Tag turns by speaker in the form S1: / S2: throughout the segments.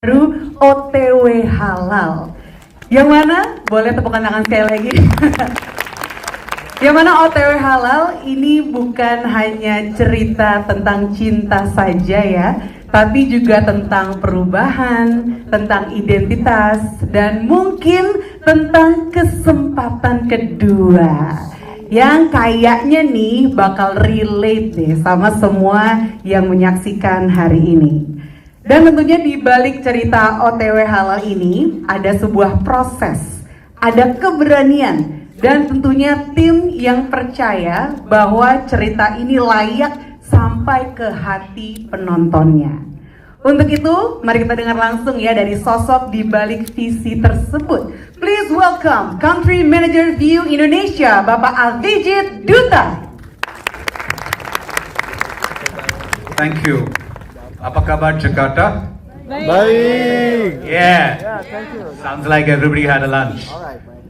S1: baru OTW Halal. Yang mana? Boleh tepuk tangan sekali lagi. Yang mana OTW Halal ini bukan hanya cerita tentang cinta saja ya, tapi juga tentang perubahan, tentang identitas, dan mungkin tentang kesempatan kedua yang kayaknya nih bakal relate deh sama semua yang menyaksikan hari ini. Dan tentunya di balik cerita OTW Halal ini ada sebuah proses, ada keberanian, dan tentunya tim yang percaya bahwa cerita ini layak sampai ke hati penontonnya. Untuk itu, mari kita dengar langsung ya dari sosok di balik visi tersebut. Please welcome Country Manager View Indonesia, Bapak Avijit Duta.
S2: Thank you. Apa kabar Jakarta?
S3: Baik.
S2: Yeah.
S3: Thank you.
S2: Sounds like everybody had a lunch.
S3: All right, man.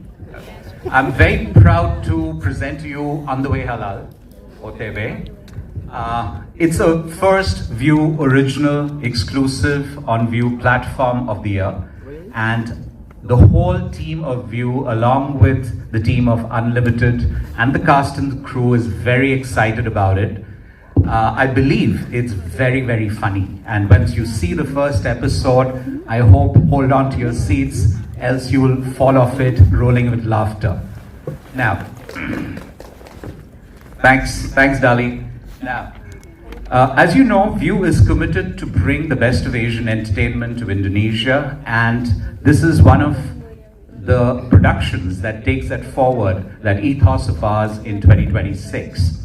S2: I'm very proud to present to you On the Way Halal, OTV. It's a first View original exclusive on View platform of the year, and the whole team of View, along with the team of Unlimited and the cast and the crew, is very excited about it. I believe it's very, very funny, and once you see the first episode, I hope hold on to your seats, else you will fall off it rolling with laughter. Now, thanks Dali. Now, as you know, View is committed to bring the best of Asian entertainment to Indonesia, and this is one of the productions that takes that forward, that ethos of ours in 2026.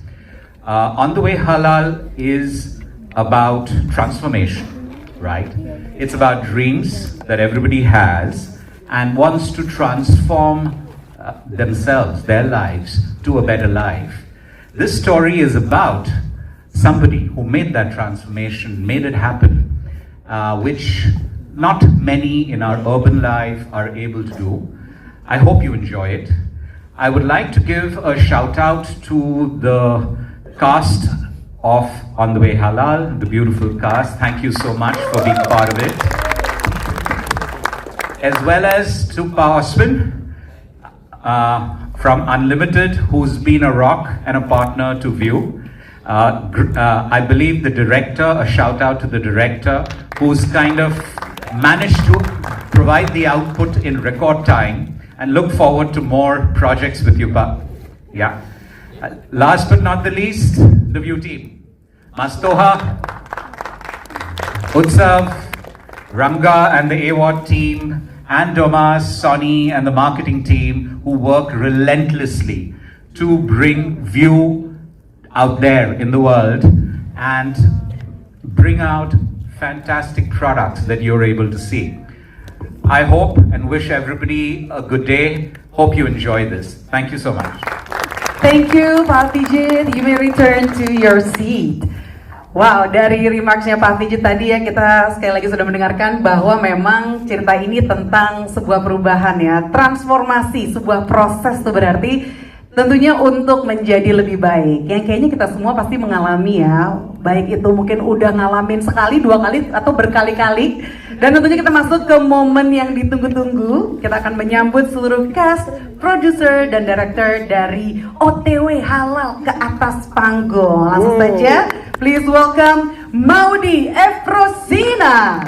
S2: On the Way Halal is about transformation, right? It's about dreams that everybody has and wants to transform themselves, their lives, to a better life. This story is about somebody who made that transformation, made it happen, which not many in our urban life are able to do. I hope you enjoy it. I would like to give a shout out to the cast of On the Way Halal, the beautiful cast. Thank you so much for being part of it. As well as to Pawaswin from Unlimited, who's been a rock and a partner to View. I believe the director, a shout out to the director, who's kind of managed to provide the output in record time, and look forward to more projects with you. Yeah. Last but not the least, the View team. Mastoha, Utsav, Ranga and the AWOD team, and Domas, Sonny and the marketing team, who work relentlessly to bring View out there in the world and bring out fantastic products that you're able to see. I hope and wish everybody a good day. Hope you enjoy this. Thank you so much.
S1: Thank you, Pak Avijit. You may return to your seat. Wow, dari remarksnya Pak Avijit tadi ya, kita sekali lagi sudah mendengarkan bahwa memang cerita ini tentang sebuah perubahan ya, transformasi, sebuah proses tuh berarti tentunya untuk menjadi lebih baik. Yang kayaknya kita semua pasti mengalami ya, baik itu mungkin udah ngalamin sekali, dua kali, atau berkali-kali. Dan tentunya kita masuk ke momen yang ditunggu-tunggu. Kita akan menyambut seluruh cast, producer, dan director dari OTW Halal ke atas panggung. Langsung saja, please welcome Maudi Efrosina.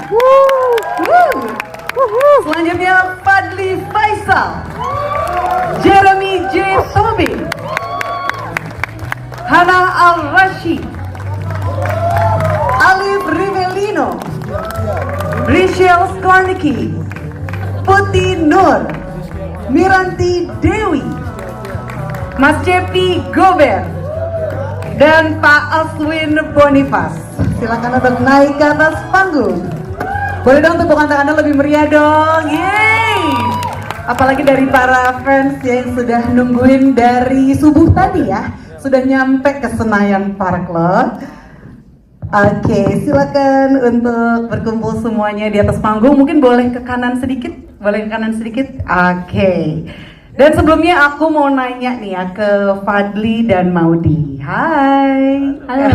S1: Selanjutnya Fadli Faisal, Jeremy J. Tobing, Hana Al-Rashid, Alif Rivelino, Rachel Skornicki, Putih Nur, Miranti Dewi, Mas Cepi Gober, dan Pak Aswin Bonifas. Silakan untuk naik ke atas panggung. Boleh dong tepukan tangannya lebih meriah dong. Yeay! Apalagi dari para fans yang sudah nungguin dari subuh tadi ya, sudah nyampe ke Senayan Park loh. Oke, silakan untuk berkumpul semuanya di atas panggung. Mungkin boleh ke kanan sedikit, boleh ke kanan sedikit. Oke. Dan sebelumnya aku mau nanya nih ya ke Fadli dan Maudi. Hai.
S4: Halo.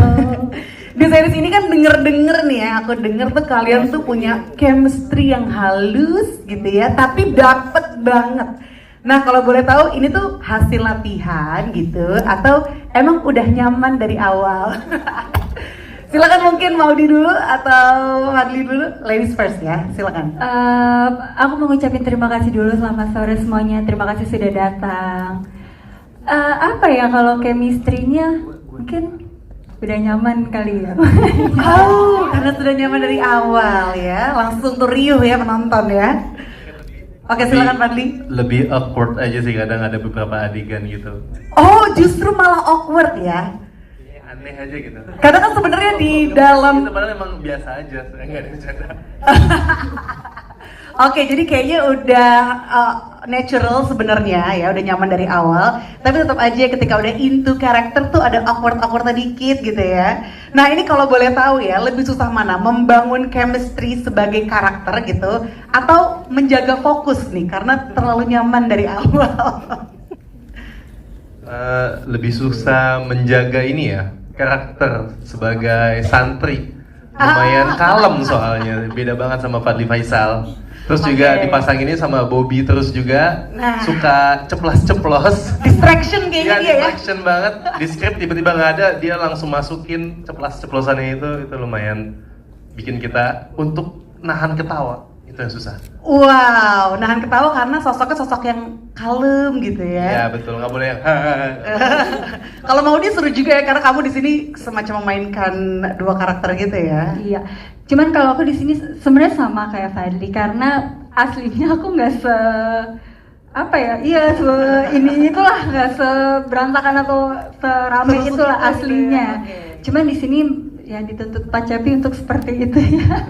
S1: di series ini kan denger-denger nih ya, aku denger tuh kalian tuh punya chemistry yang halus gitu ya, tapi dapet banget. Nah kalau boleh tahu ini tuh hasil latihan gitu atau emang udah nyaman dari awal? Silakan mungkin Maudi dulu atau Fadli dulu, ladies first ya, silakan.
S4: Aku mau ngucapin terima kasih dulu, selamat sore semuanya, terima kasih sudah datang. Apa ya kalau chemistry-nya mungkin udah nyaman kali ya.
S1: Oh, karena sudah nyaman dari awal ya, langsung tuh riuh ya penonton ya. Oke silakan Fadli.
S3: Lebih awkward aja sih kadang ada beberapa adegan gitu.
S1: Oh justru malah awkward ya.
S3: Aneh aja gitu.
S1: Karena kan sebenarnya di dalam
S3: Itu padahal emang biasa aja, saya nggak ada bercanda.
S1: Oke, jadi kayaknya udah natural sebenarnya ya, udah nyaman dari awal. Tapi tetap aja ketika udah into karakter tuh ada awkward dikit gitu ya. Nah ini kalau boleh tahu ya, lebih susah mana? Membangun chemistry sebagai karakter gitu, atau menjaga fokus nih karena terlalu nyaman dari awal.
S3: Lebih susah menjaga ini ya, karakter sebagai santri. Lumayan kalem soalnya, beda banget sama Fadli Faisal. Terus juga
S1: Oke.
S3: dipasang ini sama Bobby terus juga
S1: Nah.
S3: suka ceplas-ceplos.
S1: Distraction kayaknya
S3: Iya,
S1: dia ya.
S3: distraction banget. Di script tiba-tiba nggak ada, dia langsung masukin ceplas-ceplosannya itu lumayan bikin kita untuk nahan ketawa. Itu yang susah.
S1: Wow, nahan ketawa karena sosoknya sosok yang kalem gitu
S3: Ya
S1: ya.
S3: betul, nggak boleh yang
S1: Kalau mau dia seru juga ya karena kamu di sini semacam memainkan dua karakter gitu ya.
S4: Iya, cuman kalau aku di sini sebenarnya sama kayak Fadli karena aslinya aku nggak apa ya, ini itulah nggak seberantakan atau serame
S1: Terus
S4: itulah
S1: gitu,
S4: aslinya.
S1: oke.
S4: Cuman di sini ya dituntut Pak Cepi untuk seperti itu ya.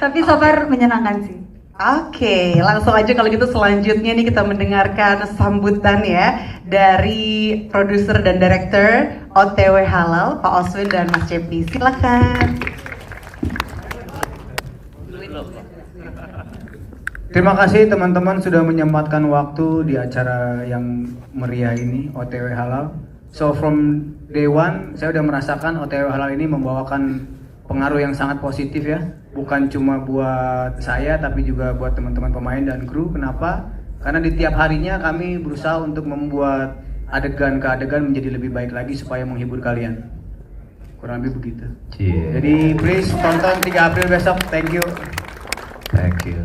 S4: Tapi so far menyenangkan sih.
S1: Oke, langsung aja kalau gitu selanjutnya nih kita mendengarkan sambutan ya dari produser dan director OTW Halal, Pak Oswin dan Mas Cepi. Silakan.
S5: Terima kasih teman-teman sudah menyempatkan waktu di acara yang meriah ini, OTW Halal. So from day one, saya udah merasakan OTW Halal ini membawakan pengaruh yang sangat positif ya. Bukan cuma buat saya, tapi juga buat teman-teman pemain dan kru. Kenapa? Karena di tiap harinya kami berusaha untuk membuat adegan ke adegan menjadi lebih baik lagi supaya menghibur kalian. Kurang lebih begitu. Jadi please tonton 3 April besok. Thank you.
S6: Thank you.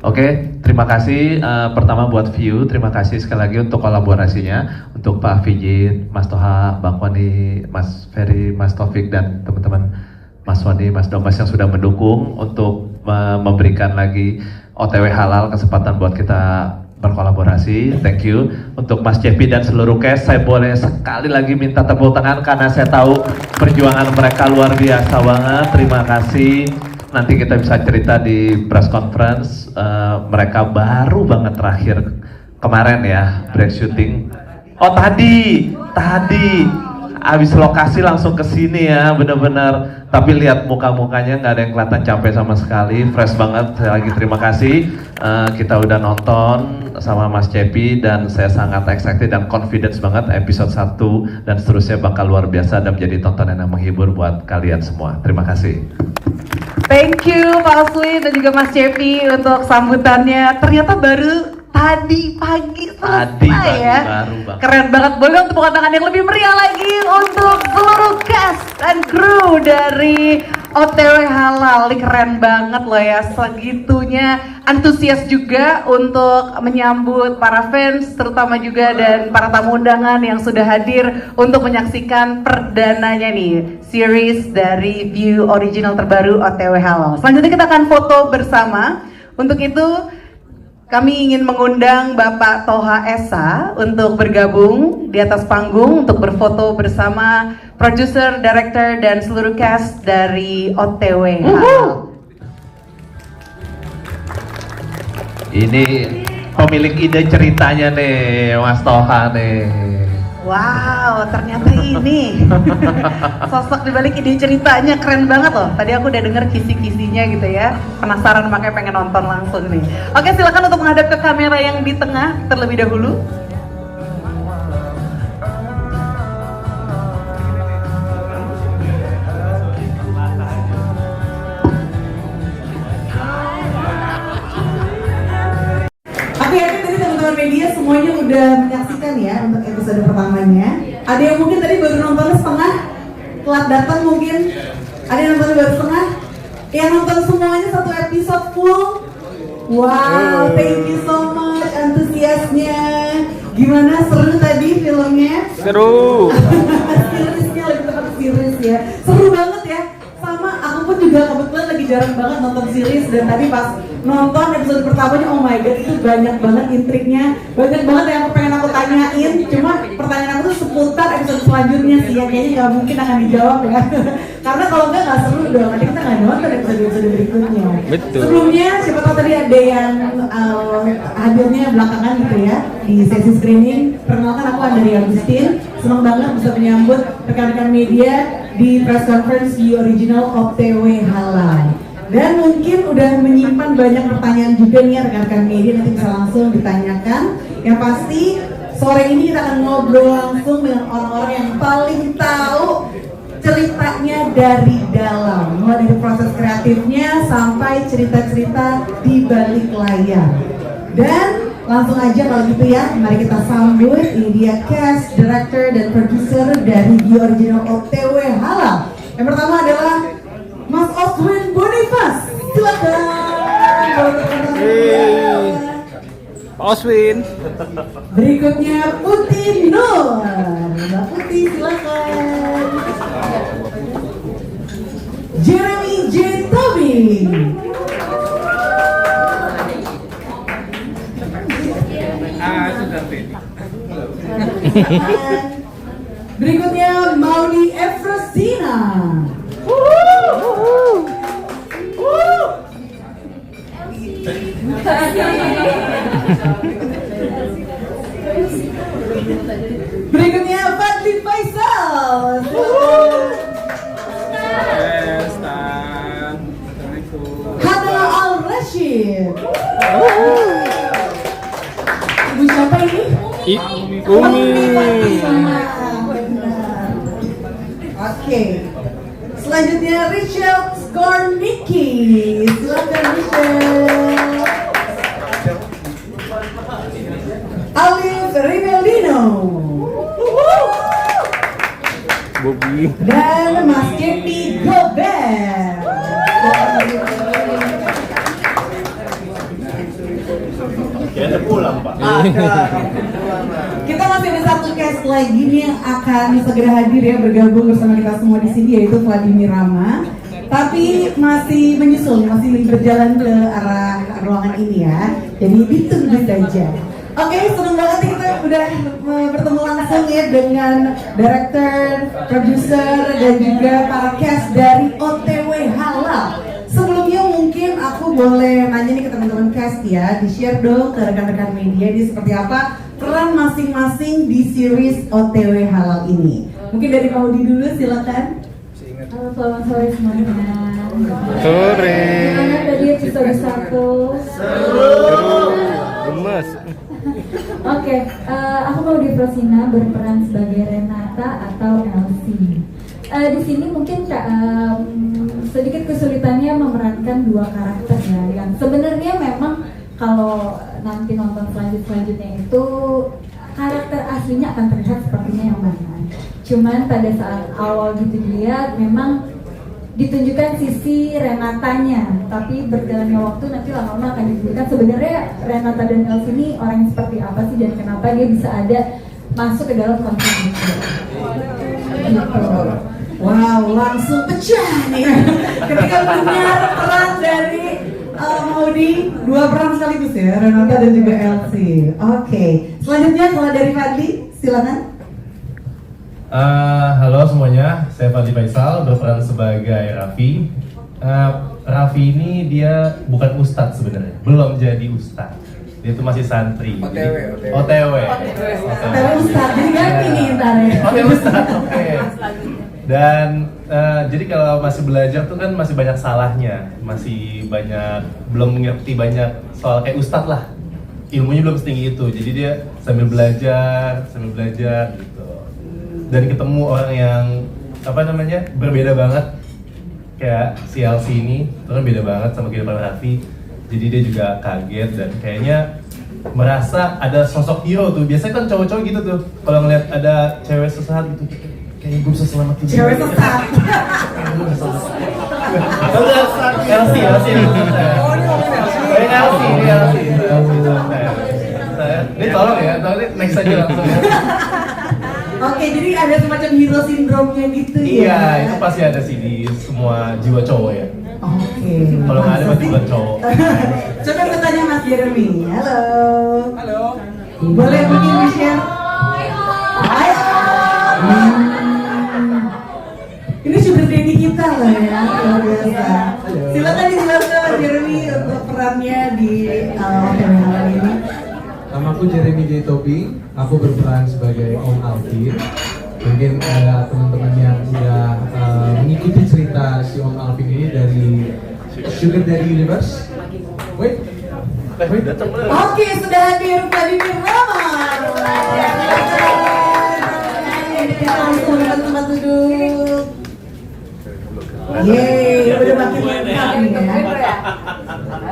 S6: Oke, terima kasih pertama buat View, terima kasih sekali lagi untuk kolaborasinya untuk Pak Vijit, Mas Toha, Bang Wani, Mas Ferry, Mas Taufik dan teman-teman Mas Wani, Mas Domas yang sudah mendukung untuk memberikan lagi OTW Halal kesempatan buat kita berkolaborasi. Thank you untuk Mas Cepi dan seluruh cast. Saya boleh sekali lagi minta tepuk tangan karena saya tahu perjuangan mereka luar biasa banget. Terima kasih. Nanti kita bisa cerita di press conference. Mereka baru banget terakhir kemarin ya break shooting. Oh tadi abis lokasi langsung ke sini ya, bener-bener. Tapi lihat muka-mukanya nggak ada yang kelihatan capek sama sekali, fresh banget. Saya lagi terima kasih. Kita udah nonton sama Mas Cepi dan saya sangat excited dan confidence banget episode 1 dan seterusnya bakal luar biasa dan menjadi tontonan yang menghibur buat kalian semua. Terima kasih.
S1: Thank you Pak Oswin dan juga Mas Cepi untuk sambutannya. Ternyata baru tadi pagi selesai ya.
S6: Baru banget.
S1: Keren banget. Boleh untuk tepuk tangan yang lebih meriah lagi untuk seluruh cast dan kru dari OTW Halal. Ini keren banget loh ya, segitunya antusias juga untuk menyambut para fans terutama juga dan para tamu undangan yang sudah hadir untuk menyaksikan perdananya nih series dari View original terbaru OTW Halal. Selanjutnya kita akan foto bersama. Untuk itu kami ingin mengundang Bapak Toha Esa untuk bergabung di atas panggung untuk berfoto bersama produser, director, dan seluruh cast dari OTW Halal.
S6: Ini pemilik ide ceritanya nih, Mas Toha nih.
S1: Wow, ternyata ini sosok dibalik ide ceritanya keren banget loh. Tadi aku udah denger kisi-kisinya gitu ya. Penasaran makanya pengen nonton langsung nih. Oke, silakan untuk menghadap ke kamera yang di tengah terlebih dahulu. menyaksikan ya untuk episode pertamanya. Ada yang mungkin tadi baru nonton setengah, telat datang mungkin. Ada yang nonton baru setengah, yang nonton semuanya satu episode full. Wow, thank you so much antusiasnya. Gimana, seru tadi filmnya?
S7: Seru.
S1: Seriesnya lebih tepat series ya. Seru banget ya. Sama aku pun juga kebetulan lagi jarang banget nonton series, dan tadi pas nonton episode pertamanya, oh my god, itu banyak banget intriknya, banyak banget yang pengen aku tanyain. Cuma pertanyaan aku tuh seputar episode selanjutnya sih, ya kayaknya nggak mungkin akan dijawab ya. Karena kalau nggak seru dong, nanti kita nggak nonton episode berikutnya.
S7: Betul.
S1: Sebelumnya siapa tahu tadi ada yang hadirnya belakangan gitu ya di sesi screening. Perkenalkan, aku Andrea Agustin. Senang banget bisa menyambut rekan-rekan media di press conference You Original OTW Halal. Dan mungkin udah menyimpan banyak pertanyaan juga nih rekan-rekan media, nanti bisa langsung ditanyakan. Yang pasti sore ini kita akan ngobrol langsung dengan orang-orang yang paling tahu ceritanya dari dalam, mulai dari proses kreatifnya sampai cerita-cerita di balik layar. Dan langsung aja kalau gitu ya, mari kita sambut. Ini dia cast, director, dan producer dari The Original OTW Halal. Yang pertama adalah Mas Oswin Boniface. Silakan.
S7: Oswin.
S1: Berikutnya Putih Nur. Mbak Putih, silakan. Jeremy J. Tobing. Berikutnya Maudi Efrosina. Berikutnya Fadli Faisal. Hana Al Rashid. Ibu siapa ini?
S7: Umi.
S1: Oke. Selanjutnya Rachel Skornicki. Silakan Rachel. Alif Rivelino.
S7: Bobby.
S1: Dan Mas Kepi Gobert.
S3: Kayaknya pulang, Pak.
S1: Kita masih ada satu cast lagi nih yang akan segera hadir ya, bergabung bersama kita semua di sini, yaitu Vladimir Rama. Tapi masih menyusul, masih berjalan ke arah ruangan ini ya. Jadi ditunggu saja. Oke, senang banget nih kita udah bertemu langsung ya dengan director, producer, dan juga para cast dari OTW Halal. Sebelumnya mungkin aku boleh nanya nih ke teman-teman cast ya, di-share dong ke rekan-rekan media ini seperti apa peran masing-masing di series OTW Halal ini. Mungkin dari Maudi dulu, silakan.
S4: Halo, selamat sore semuanya.
S7: Sore.
S4: Gimana tadi episode 1?
S7: Gemes.
S4: Oke, aku Maudi Efrosina berperan sebagai Renata atau Elsie. Di sini mungkin sedikit kesulitannya memerankan dua karakter ya, yang sebenarnya memang kalau nanti nonton selanjutnya itu karakter aslinya akan terlihat sepertinya yang mana. Cuman pada saat awal gitu dilihat memang ditunjukkan sisi Renatanya, tapi berjalannya waktu nanti lama-lama akan ditunjukkan sebenarnya Renata dan Elsie ini orang yang seperti apa sih dan kenapa dia bisa ada masuk ke dalam konflik itu. Gitu.
S1: Wow, langsung pecah nih ketika mendengar peran dari Maudi, dua peran sekaligus ya, Renata dan juga Elsie. Oke, selanjutnya kalau dari Fadli, silakan.
S3: Halo semuanya, saya Fadli Faisal berperan sebagai Raffi. Raffi ini dia bukan ustadz sebenarnya, belum jadi ustadz. Dia itu masih santri. OTW.
S1: OTW Ustadz, jadi ganti nih ntar ya.
S3: OTW Ustadz, oke. Dan jadi kalau masih belajar tuh kan masih banyak salahnya, masih banyak belum mengerti banyak soal kayak ustadz lah, ilmunya belum setinggi itu. Jadi dia sambil belajar gitu. Dan ketemu orang yang berbeda banget kayak si Elsie ini, itu kan beda banget sama kehidupan Raffi. Jadi dia juga kaget dan kayaknya merasa ada sosok hero tuh. Biasanya kan cowok-cowok gitu tuh, kalau ngeliat ada cewek sesat gitu, kayaknya gue bisa selamatin dia.
S1: Cewek sesat.
S3: Elsie. Ini tolong ya, next aja langsung ya.
S1: Oke, jadi ada semacam hero syndrome-nya gitu ya?
S3: Iya, itu pasti ada sih di semua jiwa cowok ya.
S1: Oke.
S3: Kalau nggak ada berarti bukan cowok.
S1: Coba aku tanya Mas Jeremy. Halo. Halo. Boleh mungkin di-share? Ayo. Ini sugar daddy kita loh ya, luar biasa. Silakan dijelaskan Mas Jeremy untuk perannya di OTW Halal ini.
S8: Namaku Jeremy J. Tobing, aku berperan sebagai Om Alvin. Mungkin teman-teman yang sudah mengikuti cerita si Om Alvin ini dari Sugar Daddy Universe. Wait.
S1: Oke, sudah hadir Vladimir Rama. Kita langsung ke tempat duduk. Yeay, udah makin lengkap nih ya.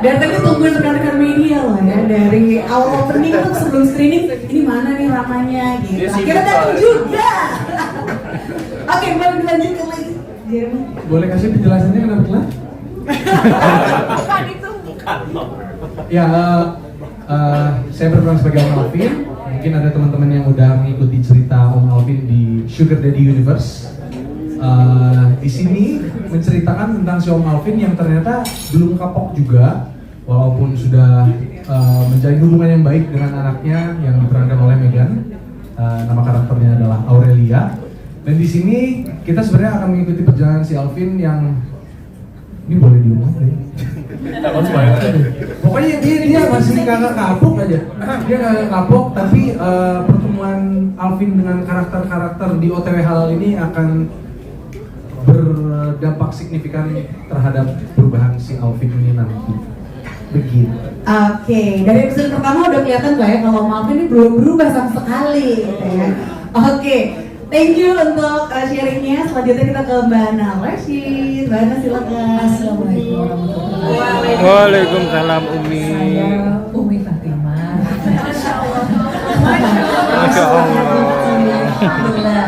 S1: Dari tadi tungguin rekan-rekan media loh ya. Dari awal opening tuh sebelum screening, ini mana nih Ramanya gitu. Akhirnya datang juga. Oke, boleh dilanjutkan lagi. Jeremy.
S8: Boleh kasih penjelasannya kenapa telat?
S1: Bukan itu.
S8: Ya, saya berperan sebagai Om Alvin. Mungkin ada teman-teman yang udah mengikuti cerita Om Alvin di Sugar Daddy Universe. Di sini menceritakan tentang si Om Alvin yang ternyata belum kapok juga, walaupun sudah menjalin hubungan yang baik dengan anaknya yang diperankan oleh Megan. Nama karakternya adalah Aurelia. Dan di sini kita sebenarnya akan mengikuti perjalanan si Alvin yang ini boleh diomongin. Pokoknya dia masih kagak kapok aja. Dia kagak kapok, tapi pertemuan Alvin dengan karakter-karakter di OTW Halal ini akan berdampak signifikan terhadap perubahan si Alvin ini nanti. Begitu.
S1: Oke, dari episode pertama udah kelihatan kok ya kalau Malvin ini belum berubah sama sekali gitu ya. Oke, thank you untuk sharingnya. Selanjutnya kita ke Mbak Ana Rashid. Mbak Ana silakan.
S9: Assalamualaikum warahmatullahi wabarakatuh.
S7: Waalaikumsalam Umi.
S9: Saya Umi Fatimah.
S7: Masya Allah.
S9: Alhamdulillah.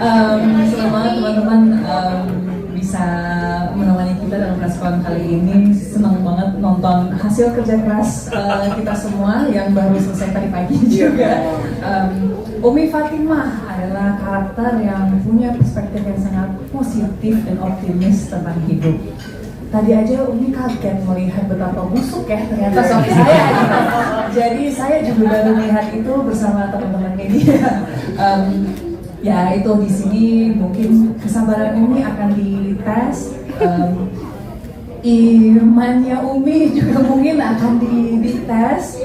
S9: Senang banget teman-teman bisa menemani kita dalam preskon kali ini. Senang banget nonton hasil kerja keras kita semua yang baru selesai tadi pagi juga. Umi Fatimah adalah karakter yang punya perspektif yang sangat positif dan optimis tentang hidup. Tadi aja Umi kaget melihat betapa busuk ya ternyata suami saya. Jadi saya juga baru melihat itu bersama teman-teman media. Ya itu di sini mungkin kesabaran Umi akan dites, imannya Umi juga mungkin akan dites.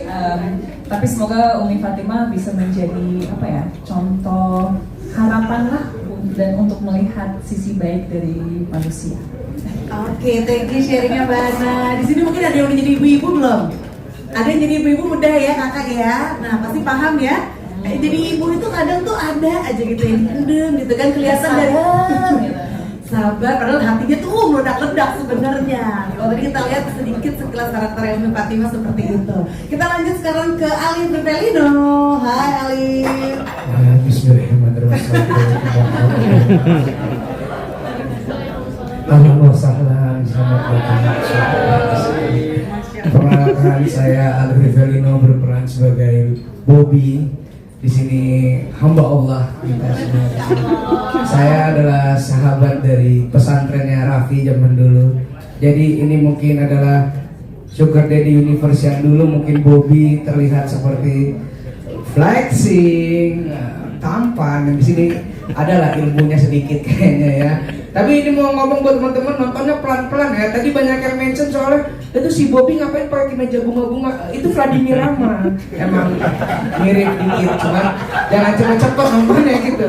S9: Tapi semoga Umi Fatimah bisa menjadi apa ya, contoh harapan lah dan untuk melihat sisi baik dari manusia.
S1: Oke, thank you sharingnya Mbak Ana. Di sini mungkin ada yang udah jadi ibu-ibu belum? Ada yang jadi ibu-ibu udah ya kakak ya. Nah pasti paham ya. Jadi ibu itu kadang tuh ada aja gitu yang dendam gitu kan, kelihatan dari sabar, padahal hatinya tuh meledak-ledak sebenarnya. Kalau tadi kita lihat sedikit sekilas karakter Umi Fatimah seperti itu. Kita lanjut sekarang ke Alif Bertelino. Hai Alif.
S10: Bismillahirrahmanirrahim. Ahlan wa sahlan, selamat datang. Perkenalkan, saya Alif Bertelino berperan sebagai Bobby. Di sini hamba Allah kita semua. Saya adalah sahabat dari pesantrennya Raffi zaman dulu. Jadi ini mungkin adalah Sugar Daddy Universe yang dulu mungkin Bobby terlihat seperti flexing, tampan. Dan di sini adalah ilmunya sedikit kayaknya ya. Tapi ini mau ngomong buat teman-teman, nontonnya pelan-pelan ya. Tadi banyak yang mention soalnya itu si Bobby ngapain pakai meja bunga-bunga. Itu Vladimir Rama. Emang mirip dikit, cuman jangan cepet-cepet nontonnya gitu.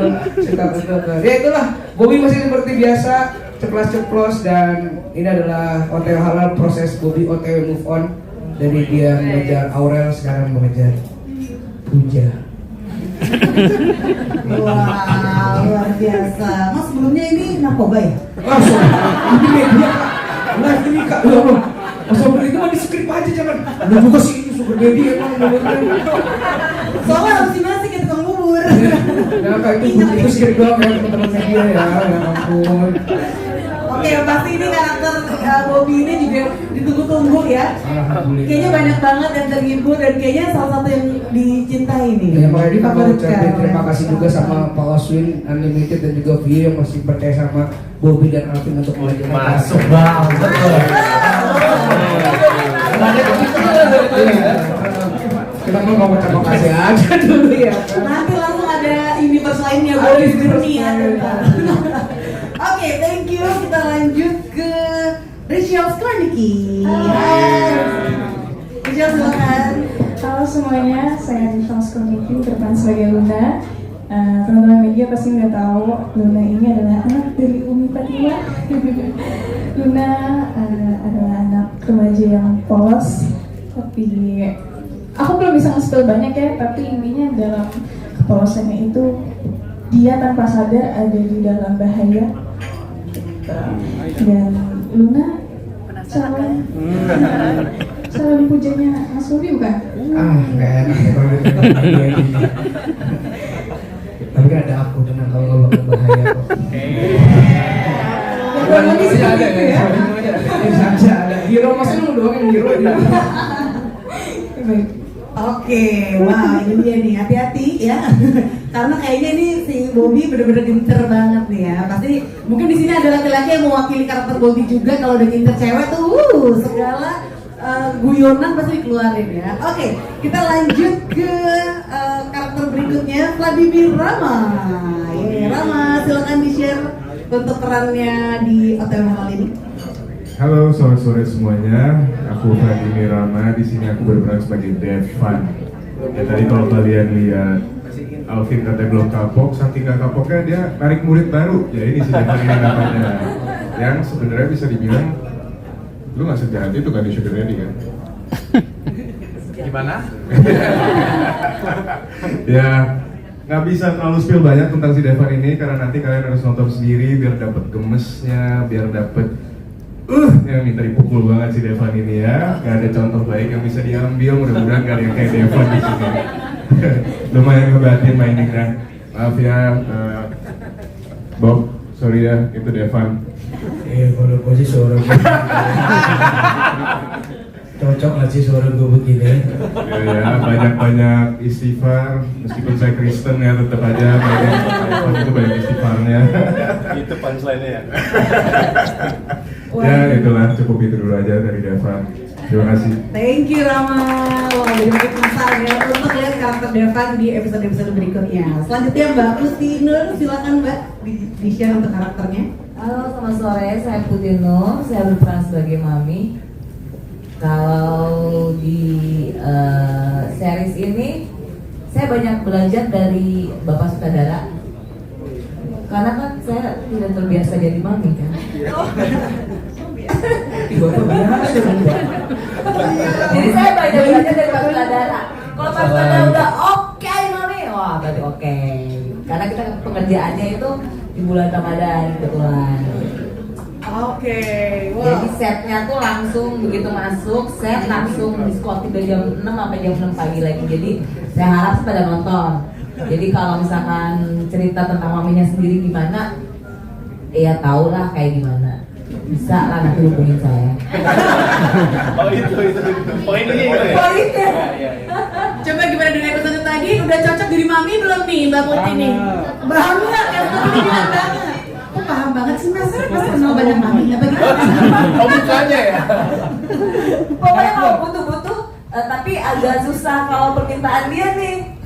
S10: Ya itulah, Bobby masih seperti biasa, ceplas-ceplos. Dan ini adalah OTW Halal, proses Bobby OTW move on. Dari dia mengejar Aurel, sekarang mengejar Puja.
S1: Wah, luar biasa. Mas sebelumnya ini narkoba ya?
S10: Langsung, ini media, live ini kak, Masa begitu mah di skrip aja jangan. Ada juga sih ini sugar daddy emang beneran.
S1: Soalnya harus dimasukin ke tukang bubur.
S10: Ya kayak itu skrip doang ya teman-teman media ya ampun.
S1: Oke, pasti ini karakter Bobby ini juga ditunggu-tunggu ya.
S10: Alhamdulillah.
S1: Kayaknya banyak banget yang terhibur dan kayaknya salah satu yang dicintai nih.
S10: Ya makanya kita mau ucapin
S1: Favoritkan.
S10: terima kasih juga sama Pak Oswin Unlimited dan juga Vio yang masih percaya sama Bobby dan Alvin untuk melanjutkan
S3: Masuk
S10: karakter.
S3: banget loh.
S10: Kita mau ngomong terima kasih aja dulu ya.
S1: Nanti langsung ada universe lainnya Bobby's Journey ya. Oke, thank you. Kita lanjut ke Rachel Skornicki. Rachel, silakan.
S9: Halo semuanya, saya Rachel Skornicki, berperan sebagai Luna. Teman-teman media pasti udah tahu Luna ini adalah anak dari Umi Fatima. Luna adalah anak remaja yang polos, tapi aku belum bisa nge-spill banyak ya, tapi intinya dalam kepolosannya itu dia tanpa sadar ada di dalam bahaya. Dan Luna calon pujanya Mas Bobby bukan?
S10: Nggak enak ya kalau ditanya. Tapi kan ada aku dengan kalau nggak bakal bahaya kok. Semuanya ada ya. Semuanya ada. Hero masa lu doang yang hero ya.
S9: Baik.
S1: Oke, wah ini dia nih, hati-hati ya. Karena kayaknya ini si Bobby bener-bener ginter banget nih ya. Pasti mungkin di sini ada laki-laki yang mewakili karakter Bobby juga. Kalau udah ginter cewek tuh, segala guyonan pasti dikeluarin ya. Oke, kita lanjut ke karakter berikutnya, Vladimir Rama. Rama, silakan di-share untuk perannya di OTW Halal ini.
S11: Halo, selamat sore semuanya. Aku Vladimir Rama. Di sini aku berperan sebagai Devan. Ya tadi kalau kalian lihat Alvin katanya belum kapok, saking gak kapoknya dia narik murid baru. Ya ini si Devan ini namanya. Yang sebenarnya bisa dibilang lu nggak sejahat itu kan di Sugar Daddy kan?
S3: Gimana?
S11: Ya nggak bisa terlalu spill banyak tentang si Devan ini karena nanti kalian harus nonton sendiri biar dapet gemesnya, biar dapet yang minta dipukul banget si Devan ini ya. Gak ada contoh baik yang bisa diambil, mudah-mudahan gak ada yang kayak Devan di sini. Lumayan ngebatin mainnya. Maaf ya, Bob, sorry ya, itu Devan.
S10: Kalau gue sih suara gue cocok gak sih suara gue begini?
S11: Ya, banyak-banyak istighfar. Meskipun saya Kristen ya, tetap aja itu banyak istighfarnya.
S3: Itu punchline-nya ya.
S11: Ya itulah, cukup itu dulu aja dari Devan. Terima kasih.
S1: Thank you Rama. Wah, jadi makin besar ya untuk lihat karakter Devan di episode-episode berikutnya. Selanjutnya Mbak Putih Nur, silakan Mbak di-share untuk karakternya.
S12: Halo, selamat sore. Saya Putih Nur. Saya berperan sebagai Mami. Kalau di series ini saya banyak belajar dari Bapak sutradara. Karena kan saya tidak terbiasa jadi mami kan. Jadi saya banyak belajar dari Pak Sutradara. Kalau Pak Sutradara udah oke mami, wah berarti oke. Karena kita pengerjaannya itu di bulan Ramadan kebetulan.
S1: Oke, wow.
S12: Jadi setnya tuh langsung begitu masuk, set langsung diskotik dari jam 6 sampai jam 6 pagi lagi. Jadi saya harap sih pada nonton. Jadi kalau misalkan cerita tentang maminya sendiri gimana, ya tau lah kayak gimana. Bisa lah nanti hubungin saya.
S3: Oh itu. Poin ini gitu ya?
S1: Poinnya. Coba gimana dengan episode tadi? Udah cocok jadi mami belum nih Mbak Putih nih? Banget, yang tadi bilang banget. Kok paham banget sih Mas? Pasti kenal banyak mami, apa gitu?
S3: Oh bukannya ya?
S12: Pokoknya kalau butuh-butuh, tapi agak susah kalau permintaan dia nih.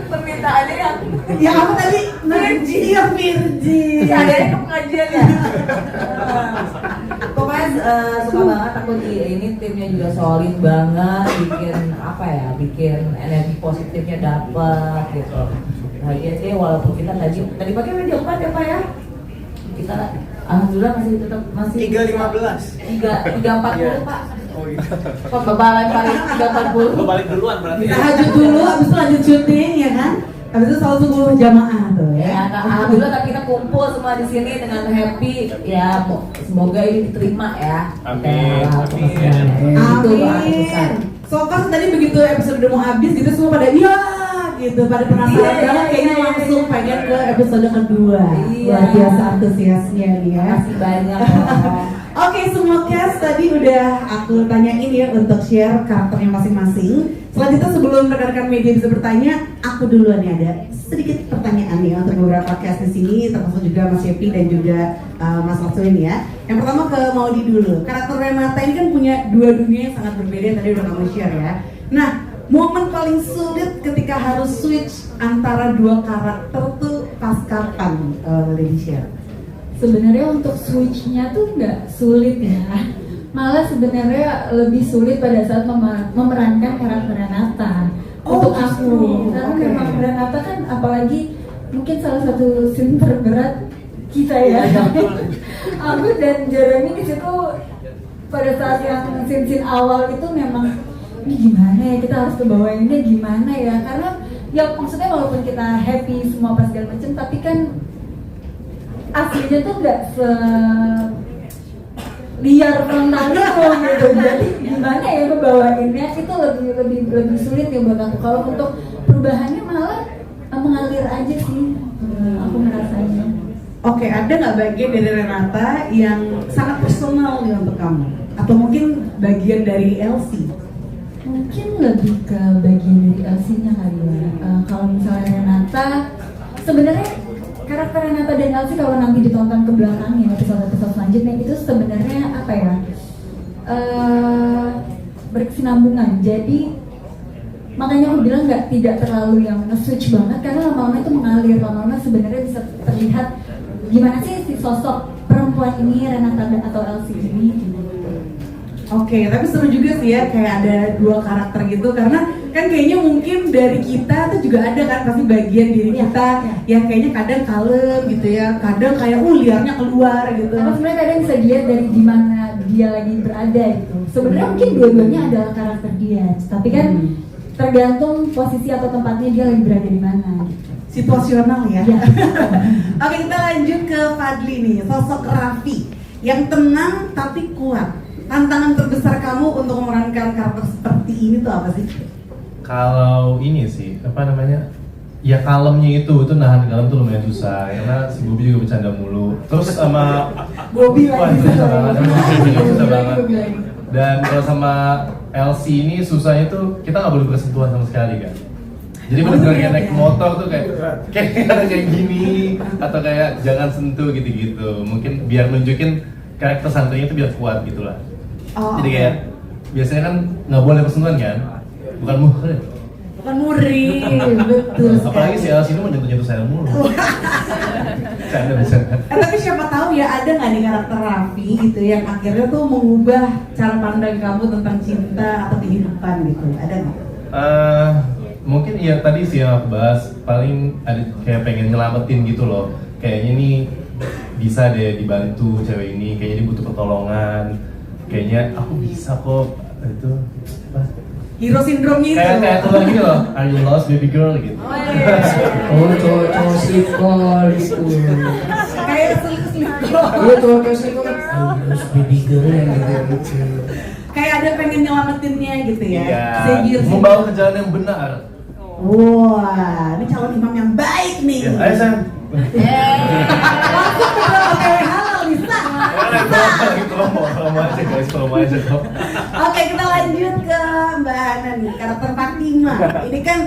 S12: Permintaannya yang
S1: apa tadi? Virgin. Iya Virgin.
S12: Adanya ke pengajian ya. Pokoknya suka banget aku di ini, timnya juga solid banget, bikin energi positifnya dapet gitu. Bahagia deh walaupun kita tadi pakai media 4 ya Pak ya. Kita alhamdulillah masih 3.40 Pak.
S3: Oh iya.
S12: Kok bebalan paling 3.40.
S3: Balik duluan berarti.
S1: Kita hajut dulu, habis itu lanjut syuting ya kan?
S13: Habis itu salat subuh jamaah tuh ya.
S12: Ya, nah, alhamdulillah tapi kita kumpul semua di sini dengan happy. Ya, semoga ini diterima ya.
S3: Amin.
S13: Amin. So kan tadi begitu episode udah mau habis gitu semua pada iya gitu, pada penasaran banget kayaknya langsung pengen ke episode kedua. Luar biasa antusiasnya nih ya.
S12: Makasih banyak.
S13: Oke, semua cast tadi udah aku tanyain ya untuk share karakternya masing-masing. Selanjutnya sebelum rekan-rekan media bisa bertanya, aku duluan nih ada sedikit pertanyaan nih untuk beberapa cast di sini, termasuk juga Mas Yepi dan juga Mas Maksudin ya. Yang pertama ke Maudi dulu. Karakter Renata ini kan punya dua dunia yang sangat berbeda yang tadi udah kamu share ya. Nah, momen paling sulit ketika harus switch antara dua karakter tuh pas kapan, Lady share?
S4: Sebenarnya untuk switch-nya tuh nggak sulit ya. Malah sebenarnya lebih sulit pada saat memerankan karakter Renata untuk aku. Karena memang Renata kan apalagi mungkin salah satu scene terberat kita ya. Aku dan Jeremy di situ pada saat yang scene awal itu memang ini gimana ya, kita harus kebawainnya gimana ya, karena ya maksudnya walaupun kita happy semua pas segala macam, tapi kan aslinya tuh nggak liar tentang itu gitu. Jadi gimana ya ngebawainnya itu lebih sulit ya buat aku. Kalau untuk perubahannya malah mengalir aja sih, aku merasanya.
S13: Oke, ada nggak bagian dari Renata yang sangat personal nih untuk kamu? Atau mungkin bagian dari Elsie?
S4: Mungkin lebih ke bagian dari Elsie-nya kali ya. Kalau misalnya Renata, sebenarnya karakter Renata dan Elsie kalau nanti ditonton ke belakangnya episode-episode selanjutnya itu sebenarnya apa ya, berkesinambungan. Jadi makanya aku bilang tidak terlalu yang nge-switch banget, karena lama-lama itu mengalir, lama-lama sebenarnya bisa terlihat gimana sih si sosok perempuan ini, Renata atau Elsie ini.
S13: Oke, tapi seru juga sih ya kayak ada dua karakter gitu, karena kan kayaknya mungkin dari kita tuh juga ada kan pasti bagian diri kita yang kayaknya kadang kalem gitu ya, kadang kayak liarnya keluar gitu.
S4: Karena sebenarnya kadang bisa dilihat dari gimana dia lagi berada gitu. Sebenarnya mungkin dua-duanya adalah karakter dia, tapi kan tergantung posisi atau tempatnya dia lagi berada di mana.
S13: Situasional ya. Oke, kita lanjut ke Fadli nih, sosok Raffi yang tenang tapi kuat. Tantangan terbesar kamu untuk memerankan karakter seperti ini tuh apa sih?
S3: Kalau ini sih, apa namanya? Ya kalemnya itu nahan kalem tuh lumayan susah, karena si Bobby juga bercanda mulu. Terus sama
S13: Bobby
S3: wah,
S13: lagi
S3: itu susah banget, susah banget. Dan kalau sama Elsie ini susahnya tuh kita nggak boleh bersentuhan sama sekali kan. Jadi bener-bener kayak naik motor tuh kayak gini atau kayak jangan sentuh gitu-gitu. Mungkin biar nunjukin karakter santuinya itu biar kuat gitu lah. Jadi kayak biasanya kan nggak boleh bersentuhan kan, bukan muhrim.
S13: Bukan muhrim, betul.
S3: Apalagi si Elsie ini mau nyentuh saya mulu. Canda.
S13: Tapi siapa tahu ya ada nggak nih karakter Raffi gitu yang akhirnya tuh mengubah cara pandang kamu tentang cinta atau kehidupan gitu, ada nggak?
S3: Mungkin ya tadi sih yang aku bahas, paling ada kayak pengen nyelamatin gitu loh. Kayaknya nih bisa deh dibantu cewek ini, kayaknya dia butuh pertolongan. Kayaknya aku bisa kok, itu apa?
S13: Hero syndrome itu.
S3: Kayak tuh lagi loh, are you lost baby girl gitu.
S10: Oh, cowok sleepcall itu.
S13: Kayak sleepcall.
S10: Iya, cowok sleepcall. Harus baby girl yang gitu.
S13: Kayak ada pengen nyelamatinnya gitu ya.
S3: Iya. Membawa ke jalan yang benar.
S13: Wah, ini calon imam yang baik nih.
S3: Ya, ayo Sam.
S13: Langsung ke OTW halal bisa.
S3: Promo aja kok.
S13: Oke, kita lanjut ke Mbak Hana nih, karakter Fatima. Ini kan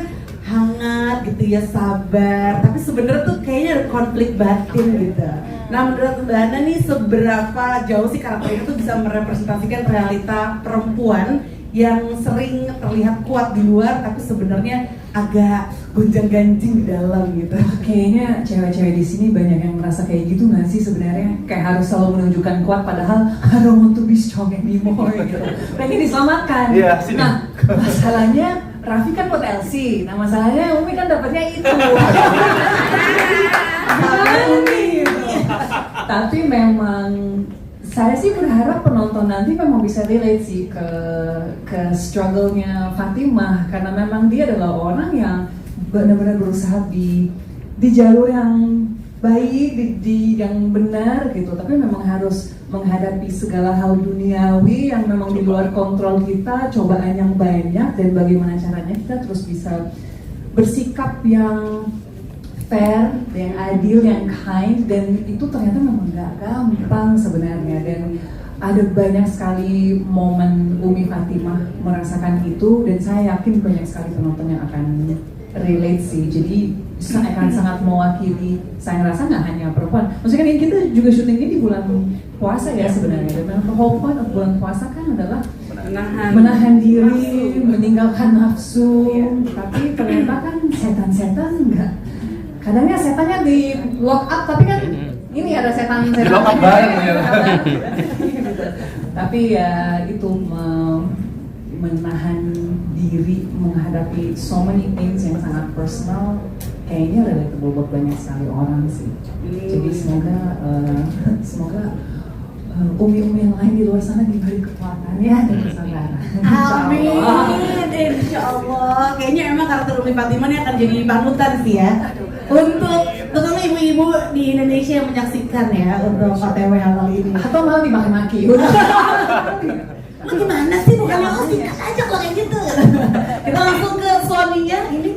S13: hangat gitu ya, sabar, tapi sebenarnya tuh kayaknya ada konflik batin gitu. Nah, menurut Mbak Hana nih seberapa jauh sih karakter itu bisa merepresentasikan realita perempuan yang sering terlihat kuat di luar tapi sebenarnya agak gonjang-ganjing di dalam gitu.
S9: Kayaknya cewek-cewek di sini banyak yang merasa kayak gitu nggak sih sebenarnya? Kayak harus selalu menunjukkan kuat padahal I don't want to be strong anymore gitu. Pengen diselamatkan.
S3: Iya, sini.
S9: Nah, masalahnya Raffi kan buat Elsie. Nah, masalahnya Umi kan dapatnya itu. Gimana nih? Tapi memang saya sih berharap penonton nanti memang bisa relate sih ke struggle-nya Fatimah, karena memang dia adalah orang yang benar-benar berusaha di jalur yang baik, di yang benar gitu. Tapi memang harus menghadapi segala hal duniawi yang memang di luar kontrol kita, cobaan yang banyak, dan bagaimana caranya kita terus bisa bersikap yang fair, yang adil, yang kind, dan itu ternyata memang gak gampang sebenarnya. Dan ada banyak sekali momen Umi Fatimah merasakan itu, dan saya yakin banyak sekali penonton yang akan relate sih. Jadi akan sangat mewakili, saya rasa nggak hanya perempuan. Maksudnya kan kita juga syutingnya di bulan puasa ya sebenarnya. Dan the whole point of bulan puasa kan adalah menahan diri, meninggalkan nafsu. Tapi ternyata kan setan-setan nggak. Kadangnya setannya di lock up, tapi kan ini ada setan-setan.
S3: Lock up bareng ya.
S9: Tapi ya itu menahan diri menghadapi so many things yang sangat personal, kayaknya relatable buat banyak sekali orang sih. Jadi semoga umi-umi yang lain di luar sana diberi kekuatannya dan kesabaran.
S13: Amin, insya Allah. Kayaknya emang karakter Umi Fatimah ini akan jadi panutan sih ya untuk terutama ibu-ibu di Indonesia yang menyaksikan ya untuk OTW halal ini.
S9: Atau malah dimaki-maki.
S13: Lu gimana sih, bukannya singkat aja kalau kayak gitu. Kita langsung ke suaminya ini.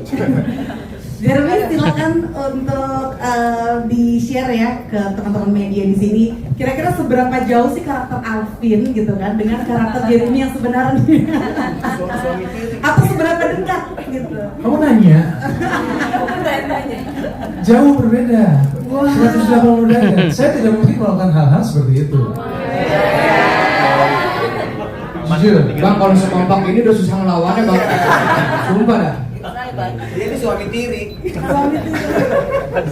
S13: Jeremy, silakan untuk di-share ya ke teman-teman media di sini. Kira-kira seberapa jauh sih karakter Alvin gitu kan dengan karakter Jeremy yang sebenarnya? Atau seberapa dekat gitu?
S8: Kamu nanya? Jauh berbeda. 180 derajat. Saya tidak mungkin melakukan hal-hal seperti itu.
S10: Jujur, Bang, kalau sekompak ini udah susah ngelawannya, Bang. Sumpah dah.
S5: Dia ini suami tiri.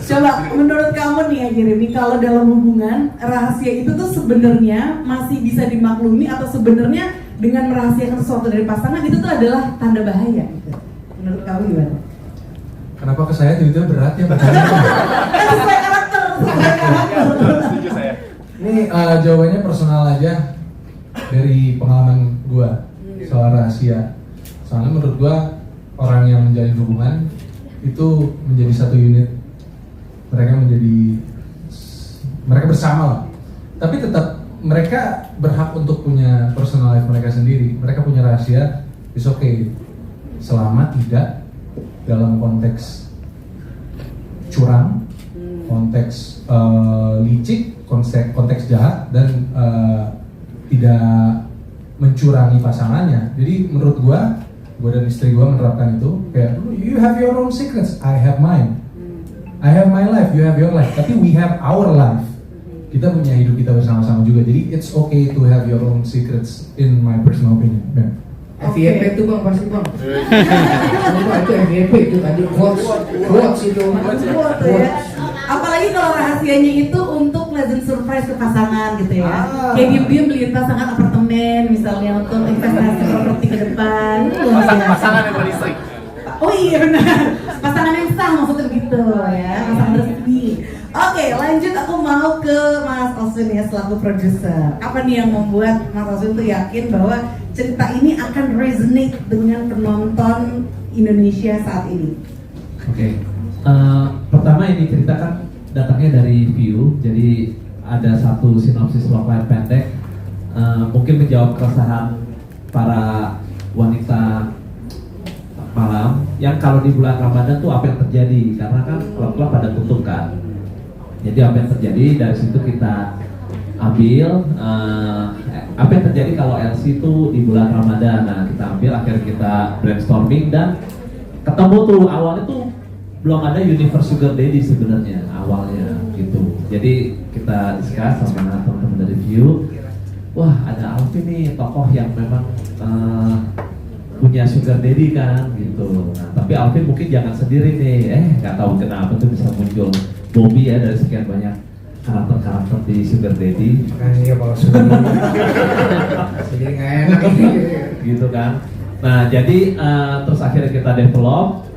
S13: Coba menurut kamu nih ya Jeremy, kalau dalam hubungan rahasia itu tuh sebenarnya masih bisa dimaklumi atau sebenarnya dengan merahasiakan sesuatu dari pasangan itu tuh adalah tanda bahaya gitu. Menurut kamu gimana?
S8: Kenapa ke saya tiba-tiba berat ya bertanya?
S13: Sesuai karakter.
S3: Setuju saya.
S8: Ini jawabannya personal aja dari pengalaman gua soal rahasia. Soalnya menurut gua orang yang menjalin hubungan itu menjadi satu unit. Mereka bersama lah. Tapi tetap mereka berhak untuk punya personal life mereka sendiri. Mereka punya rahasia, it's okay. Selama tidak dalam konteks curang, konteks licik, konteks jahat, dan tidak mencurangi pasangannya. Jadi menurut gue dan istri gue menerapkan itu kayak, you have your own secrets, I have mine. I have my life, you have your life. Tapi we have our life. Kita punya hidup kita bersama-sama juga. Jadi it's okay to have your own secrets in my personal opinion. Yeah.
S10: FYP itu Bang, pasti Bang. Sumpah itu FYP itu tadi quotes itu.
S13: Apalagi kalau rahasianya itu untuk pleasant surprise ke pasangan gitu ya. Kayak diem-diem beliin pasangan apartemen misalnya untuk investasi properti ke depan.
S3: Pasangan yang beristri.
S13: Oh iya benar. Pasangan yang sah maksudnya begitu ya. Pasangan resmi. Oke, lanjut aku mau ke Mas Oswin ya selaku produser. Apa nih yang membuat Mas Oswin tuh yakin bahwa cerita ini akan resonate dengan penonton Indonesia saat ini?
S6: Oke. Pertama ini cerita kan datangnya dari View, jadi ada satu sinopsis layar pendek, mungkin menjawab keresahan para wanita malam yang kalau di bulan Ramadan tuh apa yang terjadi, karena kan klub-klub pada tutup kan. Jadi apa yang terjadi dari situ kita ambil apa yang terjadi kalau LC itu di bulan Ramadan. Nah kita ambil, akhirnya kita brainstorming dan ketemu tuh awalnya tuh belum ada universe sugar daddy sebenarnya awalnya gitu. Jadi kita discuss sama teman-teman dari View, wah ada Alvin nih tokoh yang memang punya sugar daddy kan gitu. Nah tapi Alvin mungkin jangan sendiri nih, nggak tahu kenapa tuh bisa muncul Bobby ya dari sekian banyak karakter-karakter di sugar daddy.
S10: Makanya kalau sugar jadi nggak enak
S6: gitu kan. Nah jadi terus akhirnya kita develop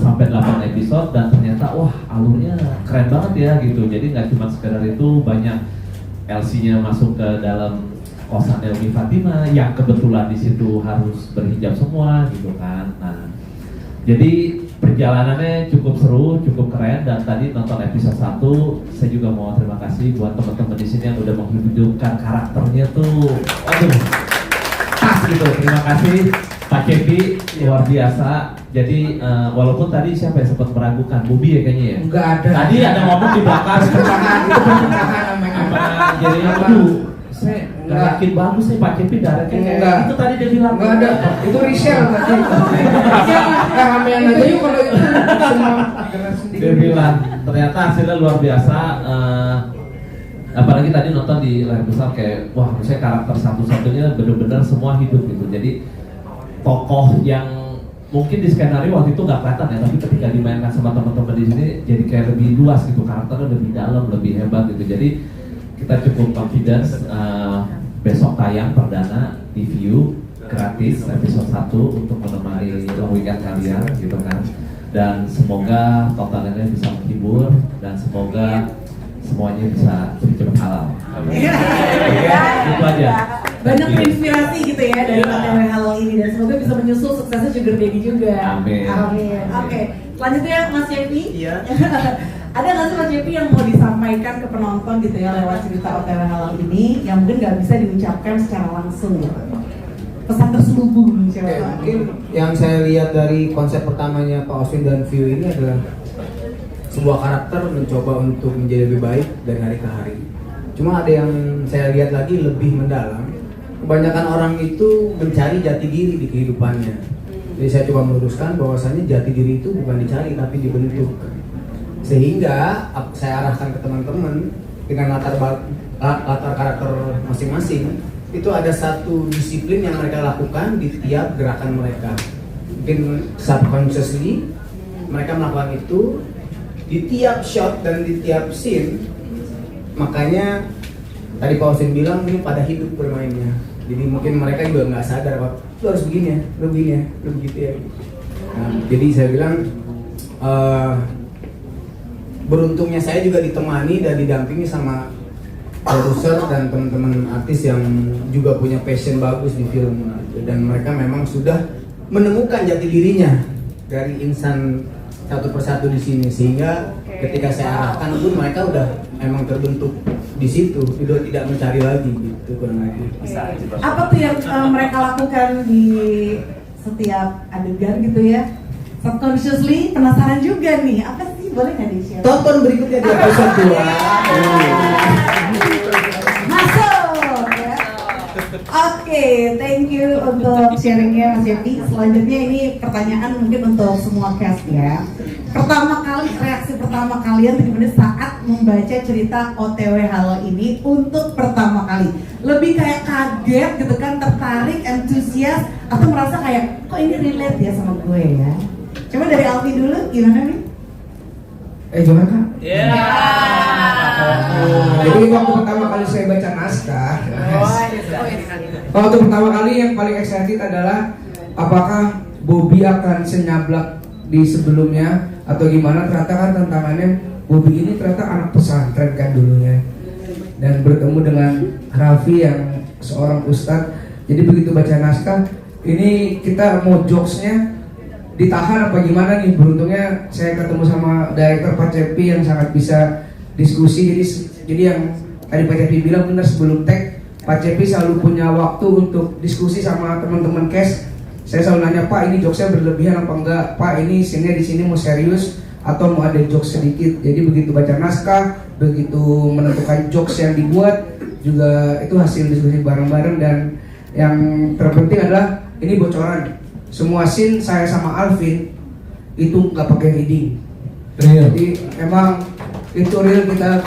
S6: sampai 8 episode dan ternyata wah alurnya keren banget ya gitu. Jadi nggak cuma sekedar itu, banyak LC-nya masuk ke dalam kosannya Umi Fatimah yang kebetulan di situ harus berhijab semua gitu kan. Nah jadi perjalanannya cukup seru, cukup keren, dan tadi nonton episode 1, saya juga mau terima kasih buat teman-teman di sini yang udah menghidupkan karakternya tuh. Aduh, pas gitu. Terima kasih Pak Cepi, luar biasa. Jadi walaupun tadi siapa yang sempat meragukan, Bobi ya kayaknya ya?
S10: Enggak ada.
S6: Tadi ada ngomong di belakang.
S10: Perpecahan, itu perpecahan namanya.
S6: Jadi aduh, saya nggak yakin bagus nih Pak Cepi directnya kayak
S10: Enggak.
S6: itu tadi dia bilang.
S10: Enggak ada, itu resell tadi. Ramean aja yuk kalau itu semua gerak sendiri.
S6: Dia bilang ternyata hasilnya luar biasa. Apalagi tadi nonton di layar besar kayak wah, saya karakter satu-satunya benar-benar semua hidup gitu. Jadi tokoh yang mungkin di skenario waktu itu nggak kelihatan ya, tapi ketika dimainkan sama teman-teman di sini jadi kayak lebih luas gitu, karakternya lebih dalam, lebih hebat gitu. Jadi kita cukup confidence. Besok tayang perdana di View gratis episode 1 untuk menemani long weekend kalian gitu kan. Dan semoga tontonannya bisa menghibur dan semoga semuanya bisa cepat halal. Itu aja.
S13: Banyak terinspirasi gitu ya dari OTW Halal ini, dan semoga bisa menyusul suksesnya Sugar Daddy juga.
S6: Amin.
S13: Amin. Oke, selanjutnya Mas Cepi.
S10: Iya.
S13: Ada nggak sih Mas Cepi yang mau disampaikan ke penonton gitu ya lewat cerita OTW Halal ini yang mungkin nggak bisa diucapkan secara langsung gitu? Pesan terselubung siapa?
S5: Mungkin yang saya lihat dari konsep pertamanya Pak Oswin dan View ini adalah sebuah karakter mencoba untuk menjadi lebih baik dari hari ke hari. Cuma ada yang saya lihat lagi lebih mendalam. Kebanyakan orang itu mencari jati diri di kehidupannya. Jadi saya coba meluruskan bahwasannya jati diri itu bukan dicari tapi dibentuk. Sehingga saya arahkan ke teman-teman dengan latar karakter masing-masing, itu ada satu disiplin yang mereka lakukan di tiap gerakan mereka. Mungkin subconsciously mereka melakukan itu di tiap shot dan di tiap scene. Makanya tadi Pak Oswin bilang ini pada hidup bermainnya. Jadi mungkin mereka juga nggak sadar bahwa lu harus begini ya, lu begini ya, lu begitu ya. Nah, jadi saya bilang beruntungnya saya juga ditemani dan didampingi sama produser dan teman-teman artis yang juga punya passion bagus di film, dan mereka memang sudah menemukan jati dirinya dari insan satu persatu di sini, sehingga ketika saya arahkan pun mereka udah emang terbentuk di situ, sudah tidak mencari lagi gitu kurang lebih.
S13: Apa tuh yang mereka lakukan di setiap adegan gitu ya? Subconsciously penasaran juga nih, apa sih, boleh nggak di-share?
S5: Tonton berikutnya di episode 2.
S13: Masuk ya. Oke, thank you untuk sharingnya Mas Cepi. Selanjutnya ini pertanyaan mungkin untuk semua cast ya. Pertama kali, reaksi pertama kalian bagaimana saat membaca cerita OTW Halal ini untuk pertama kali? Lebih kayak kaget gitu kan, tertarik, antusias, atau merasa kayak kok ini relate ya sama gue ya? Coba dari Alfi dulu, gimana nih?
S10: Gimana Kak? Jadi waktu pertama kali saya baca naskah, waktu pertama kali yang paling excited adalah apakah Bobi akan senyablak di sebelumnya atau gimana. Ternyata kan tantangannya Bobi ini ternyata anak pesantren kan dulunya, dan bertemu dengan Raffi yang seorang ustadz. Jadi begitu baca naskah ini kita mau jokesnya ditahan apa gimana nih. Beruntungnya saya ketemu sama director Pak Cepi yang sangat bisa diskusi. Jadi yang tadi Pak Cepi bilang benar, sebelum tag Pak Cepi selalu punya waktu untuk diskusi sama teman-teman cast. Saya selalu nanya, Pak ini jokesnya berlebihan apa enggak, Pak ini scene-nya di sini mau serius atau mau ada jokes sedikit. Jadi begitu baca naskah, begitu menentukan jokes yang dibuat, juga itu hasil diskusi bareng-bareng. Dan yang terpenting adalah ini bocoran. Semua scene saya sama Alvin itu nggak pakai reading. Jadi emang itu real, kita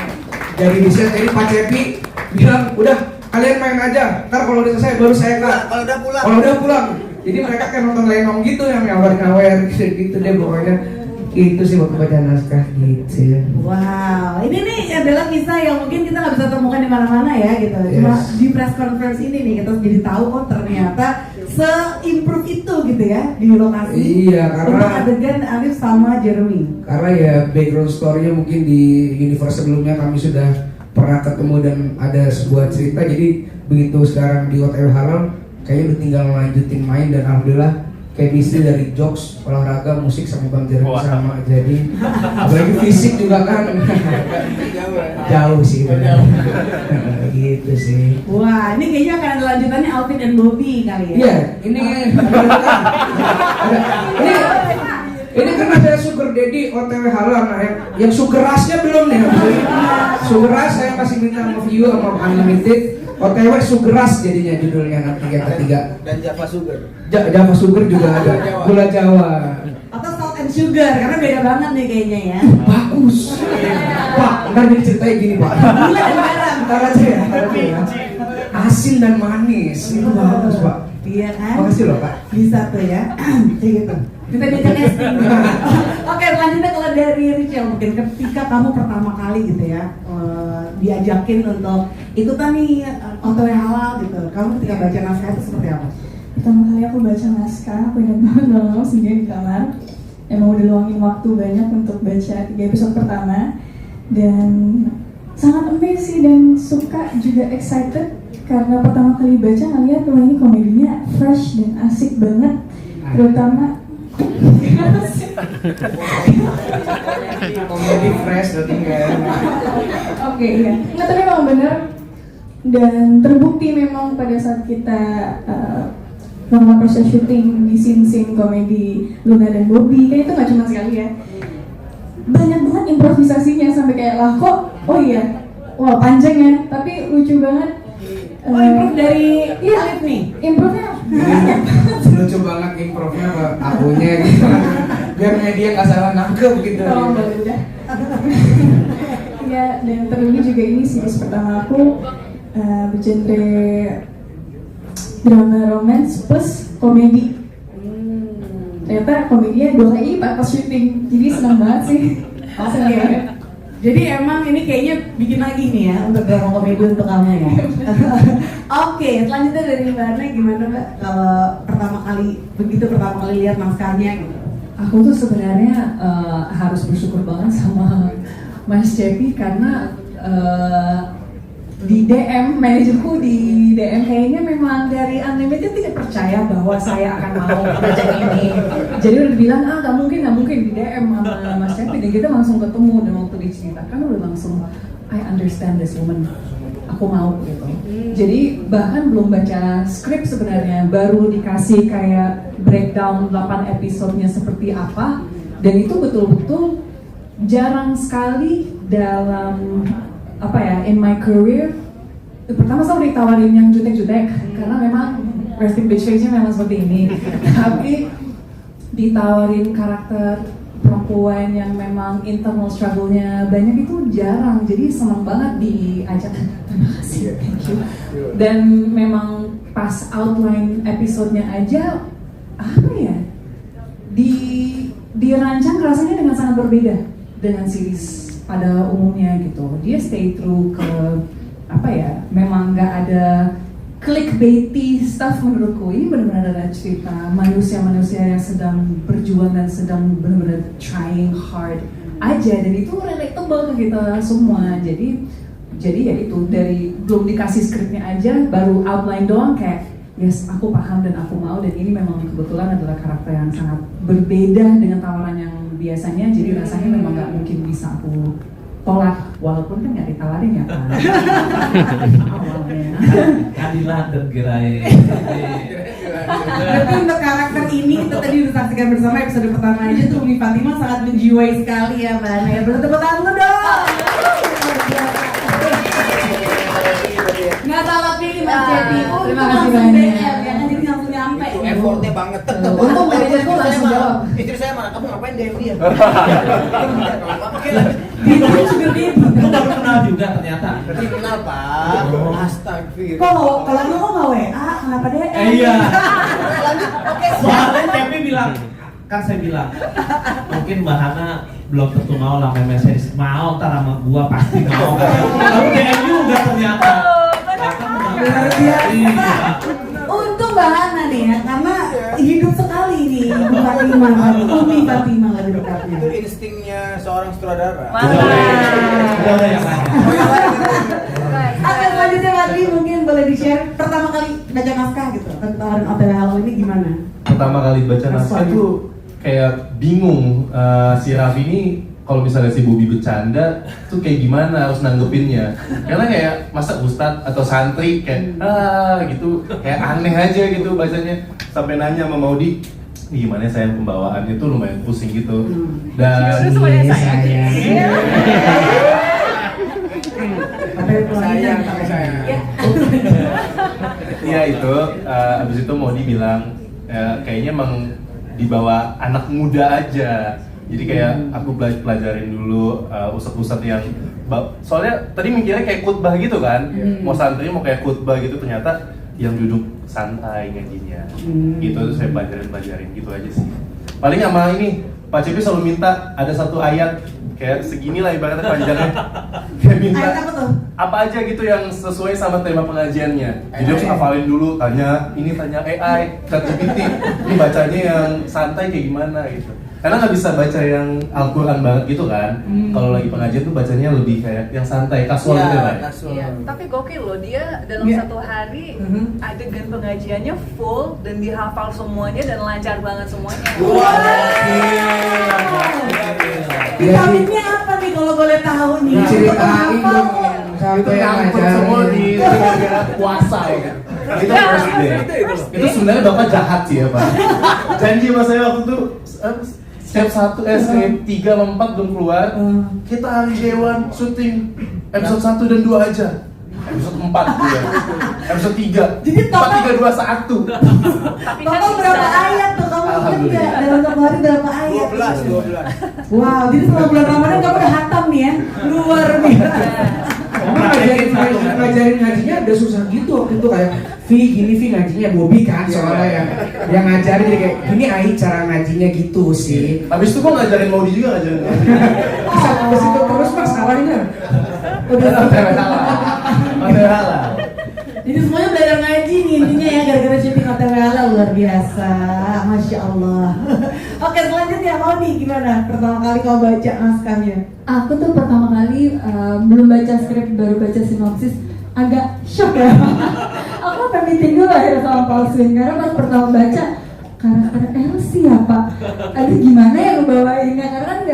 S10: dari riset. Jadi Pak Cepi bilang udah kalian main aja, ntar kalau udah selesai baru saya cut. Kalau udah pulang. Jadi mereka kayak nonton lenong gitu yang nyawer gitu deh pokoknya. Itu sih waktu baca naskah gitu.
S13: Wow, ini nih adalah kisah yang mungkin kita nggak bisa temukan di mana-mana ya gitu. Cuma di press conference ini nih kita jadi tahu oh ternyata se-improve itu gitu ya di lokasi.
S10: Iya, karena
S13: untuk adegan Alif sama Jeremy.
S10: Karena ya background story-nya mungkin di universe sebelumnya kami sudah pernah ketemu dan ada sebuah cerita. Jadi begitu sekarang di OTW Halal kayaknya udah tinggal lanjutin main, dan alhamdulillah chemistry dari jokes, olahraga, musik sama Bang Jeremy sama. Jadi apalagi fisik juga kan jauh sih benar. Gitu sih.
S13: Wah, ini kayaknya akan ada lanjutannya Alvin dan Bobby kali ya.
S10: Iya, ini kan ada sugar daddy OTW halal, nah yang sugar rush-nya belum nih. Sugar rush saya masih minta sama view sama unlimited. OTW sugar rush jadinya judulnya nanti yang ketiga.
S14: Dan Java Sugar.
S10: Java Sugar juga ada. Gula Jawa.
S13: Atau salt and sugar, karena beda banget nih kayaknya ya.
S10: Bagus. Pak, ntar jadi ceritanya gini Pak.
S13: Gula dan garam.
S10: Ntar aja ya. Asin dan manis. Itu bagus Pak.
S13: Iya kan?
S10: Makasih loh Pak.
S13: Bisa tuh ya. Gitu. Kita diajak casting. Oke, selanjutnya kalau dari Richelle, mungkin ketika kamu pertama kali gitu ya diajakin untuk ikutan nih OTW halal gitu, kamu ketika baca naskah itu seperti apa?
S9: Pertama kali aku baca naskah, aku ingat banget lama sendiri di kamar. Emang udah luangin waktu banyak untuk baca 3 episode pertama, dan sangat amazing dan suka juga excited karena pertama kali baca ngeliat wah ini komedinya fresh dan asik banget, terutama
S10: komedi fresh berarti enggak.
S9: Oke, iya. Nggak, tapi memang benar dan terbukti memang pada saat kita melakukan proses syuting di scene komedi Luna dan Bobby, kan itu nggak cuma sekali ya. Banyak banget improvisasinya sampai kayak lah kok, oh iya, wah panjang ya, tapi lucu banget.
S13: Improve dari Alif nih?
S9: Improve-nya
S10: lucu banget improve-nya ke akunya gitu. Biar media nggak salah nangkep gitu.
S9: tolong banget udah. Ya, dan terlebih juga ini series pertama aku bergenre drama romance plus komedi. Ternyata komedinya 2 kali lipat pas syuting, jadi senang banget sih. Senang banget.
S13: Jadi emang ini kayaknya bikin lagi nih ya untuk drama komedi untuk kamu ya. Oke, selanjutnya dari Mbak Arna gimana Mbak kalau pertama kali lihat naskahnya gitu?
S12: Aku tuh sebenarnya harus bersyukur banget sama Mas Cepi karena di DM, manajerku di DM kayaknya memang dari Unlimited tidak percaya bahwa saya akan mau project ini. Jadi udah bilang nggak mungkin di DM sama Mas Cepi, dan kita langsung ketemu, dan waktu diceritakan udah langsung I understand this woman, aku mau gitu. Jadi bahkan belum baca skrip sebenarnya, baru dikasih kayak breakdown 8 episodenya seperti apa, dan itu betul-betul jarang sekali dalam in my career. Pertama saya udah ditawarin yang jutek-jutek karena memang resting bitch face-nya memang seperti ini. Tapi ditawarin karakter perempuan yang memang internal struggle-nya banyak itu jarang. Jadi senang banget diajak. Terima kasih, thank you. Dan memang pas outline episodenya aja dirancang rasanya dengan sangat berbeda dengan series pada umumnya gitu. Dia stay true ke memang nggak ada clickbaity stuff menurutku. Ini benar-benar ada cerita manusia-manusia yang sedang berjuang dan sedang benar-benar trying hard aja, dan itu relatable ke kita semua. Jadi ya itu, dari belum dikasih skripnya aja, baru outline doang kayak yes, aku paham dan aku mau, dan ini memang kebetulan adalah karakter yang sangat berbeda dengan tawaran yang biasanya, jadi rasanya memang nggak mungkin bisa aku tolak, walaupun kan nggak ditawarin ya kan. Awalnya.
S6: Keadilan dan gerai.
S13: Tapi untuk karakter ini kita tadi udah saksikan bersama episode pertama aja tuh Umi Fatima sangat menjiwai sekali ya Mbak Ana. Ya, tepuk tangan lu dong. Nggak salah pilih Mas Cepi.
S12: Terima kasih banyak.
S13: Ya kan, jadi langsung nyampe.
S14: Effortnya banget.
S12: Untung manajerku langsung jawab.
S14: Istri saya mana? Kamu ngapain DM dia?
S13: Dia juga dia.
S6: Lu baru kenal juga ternyata.
S14: Kenal Pak. Astagfirullah.
S13: Kok kalau lu kok nggak WA? Kenapa deh?
S6: Iya.
S14: Lanjut. Oke.
S6: Soalnya Cepi bilang, kan saya bilang, mungkin Mbak Hana belum tentu mau lah main message, mau ntar sama gua pasti mau. Lalu DM juga ternyata.
S13: Luar biasa.
S6: Iya.
S13: Untung Mbak Hana nih ya, karena hidup sekali nih Ibu Fatima, Umi Fatima lebih dekatnya.
S14: Itu instingnya seorang sutradara.
S6: Udah yang lain.
S13: Oke, selanjutnya Fatri mungkin boleh boleh di-share pertama kali baca naskah gitu tentang OTW Halal ini gimana?
S3: Pertama kali baca naskah tuh kayak bingung, si Raffi ini kalau misalnya si Bobby bercanda tuh kayak gimana harus nanggepinnya, karena kayak masa ustadz atau santri kayak gitu, kayak aneh aja gitu bacanya, sampai nanya sama Maudi gimana saya pembawaannya tuh lumayan pusing gitu. Dan ya itu abis itu Maudi bilang kayaknya emang dibawa anak muda aja. Jadi kayak aku pelajarin dulu ustadz-ustadz yang soalnya tadi mikirnya kayak khutbah gitu kan, mau santri mau kayak khutbah gitu, ternyata yang duduk santai ngajinya gitu tuh saya pelajarin gitu aja sih. Paling sama ini Pak Cepi selalu minta ada satu ayat kayak segini lah ibaratnya panjangnya, dia minta apa aja gitu yang sesuai sama tema pengajiannya. Jadi harus hafalin dulu, tanya AI, ChatGPT, ini bacanya yang santai kayak gimana gitu. Karena nggak bisa baca yang Al-Quran banget gitu kan. Kalau lagi pengajian tuh bacanya lebih kayak yang santai, kasual gitu kan.
S15: Iya, tapi gokil loh, dia dalam satu hari adegan pengajiannya full dan dihafal semuanya dan lancar banget semuanya.
S13: Vitaminnya apa nih kalau boleh tahu nih?
S10: Ceritain dong
S3: Itu ngangkut semua di gara-gara puasa ya kan. Itu first day. Itu sebenarnya Bapak jahat sih ya Pak. Janji sama saya waktu itu step 3 sama 4 belum keluar. Kita hari Dewan syuting episode 1 dan 2 aja. Episode 4 juga. Episode 3. Jadi 4, 3, 2, 1.
S13: Total berapa ayat tuh kamu ingat nggak? Dalam satu hari berapa ayat? 12. Wow, jadi selama bulan Ramadan kamu udah hatam nih ya? Luar biasa.
S10: Emang ngajarin ngajinya udah susah gitu waktu itu, kayak gini ngajinya Bobby kan soalnya yang ngajarin, jadi kayak gini cara ngajinya gitu sih.
S3: Habis itu kok ngajarin Maudi juga ngajarin.
S10: Habis itu terus Mas salahnya.
S13: Udah
S3: halal.
S13: Jadi semuanya belajar ngaji nih intinya ya, gara-gara syuting OTW Halal. Luar biasa, Masya Allah. Oke, selanjutnya Maudi gimana? Pertama kali kau baca naskahnya?
S4: Aku tuh pertama kali belum baca skrip, baru baca sinopsis, agak shock ya. Aku sampai meeting dulu akhirnya sama Palsuin, karena pas pertama baca karakter Elsie ya Pak, aduh gimana ya ngebawainnya, karena kan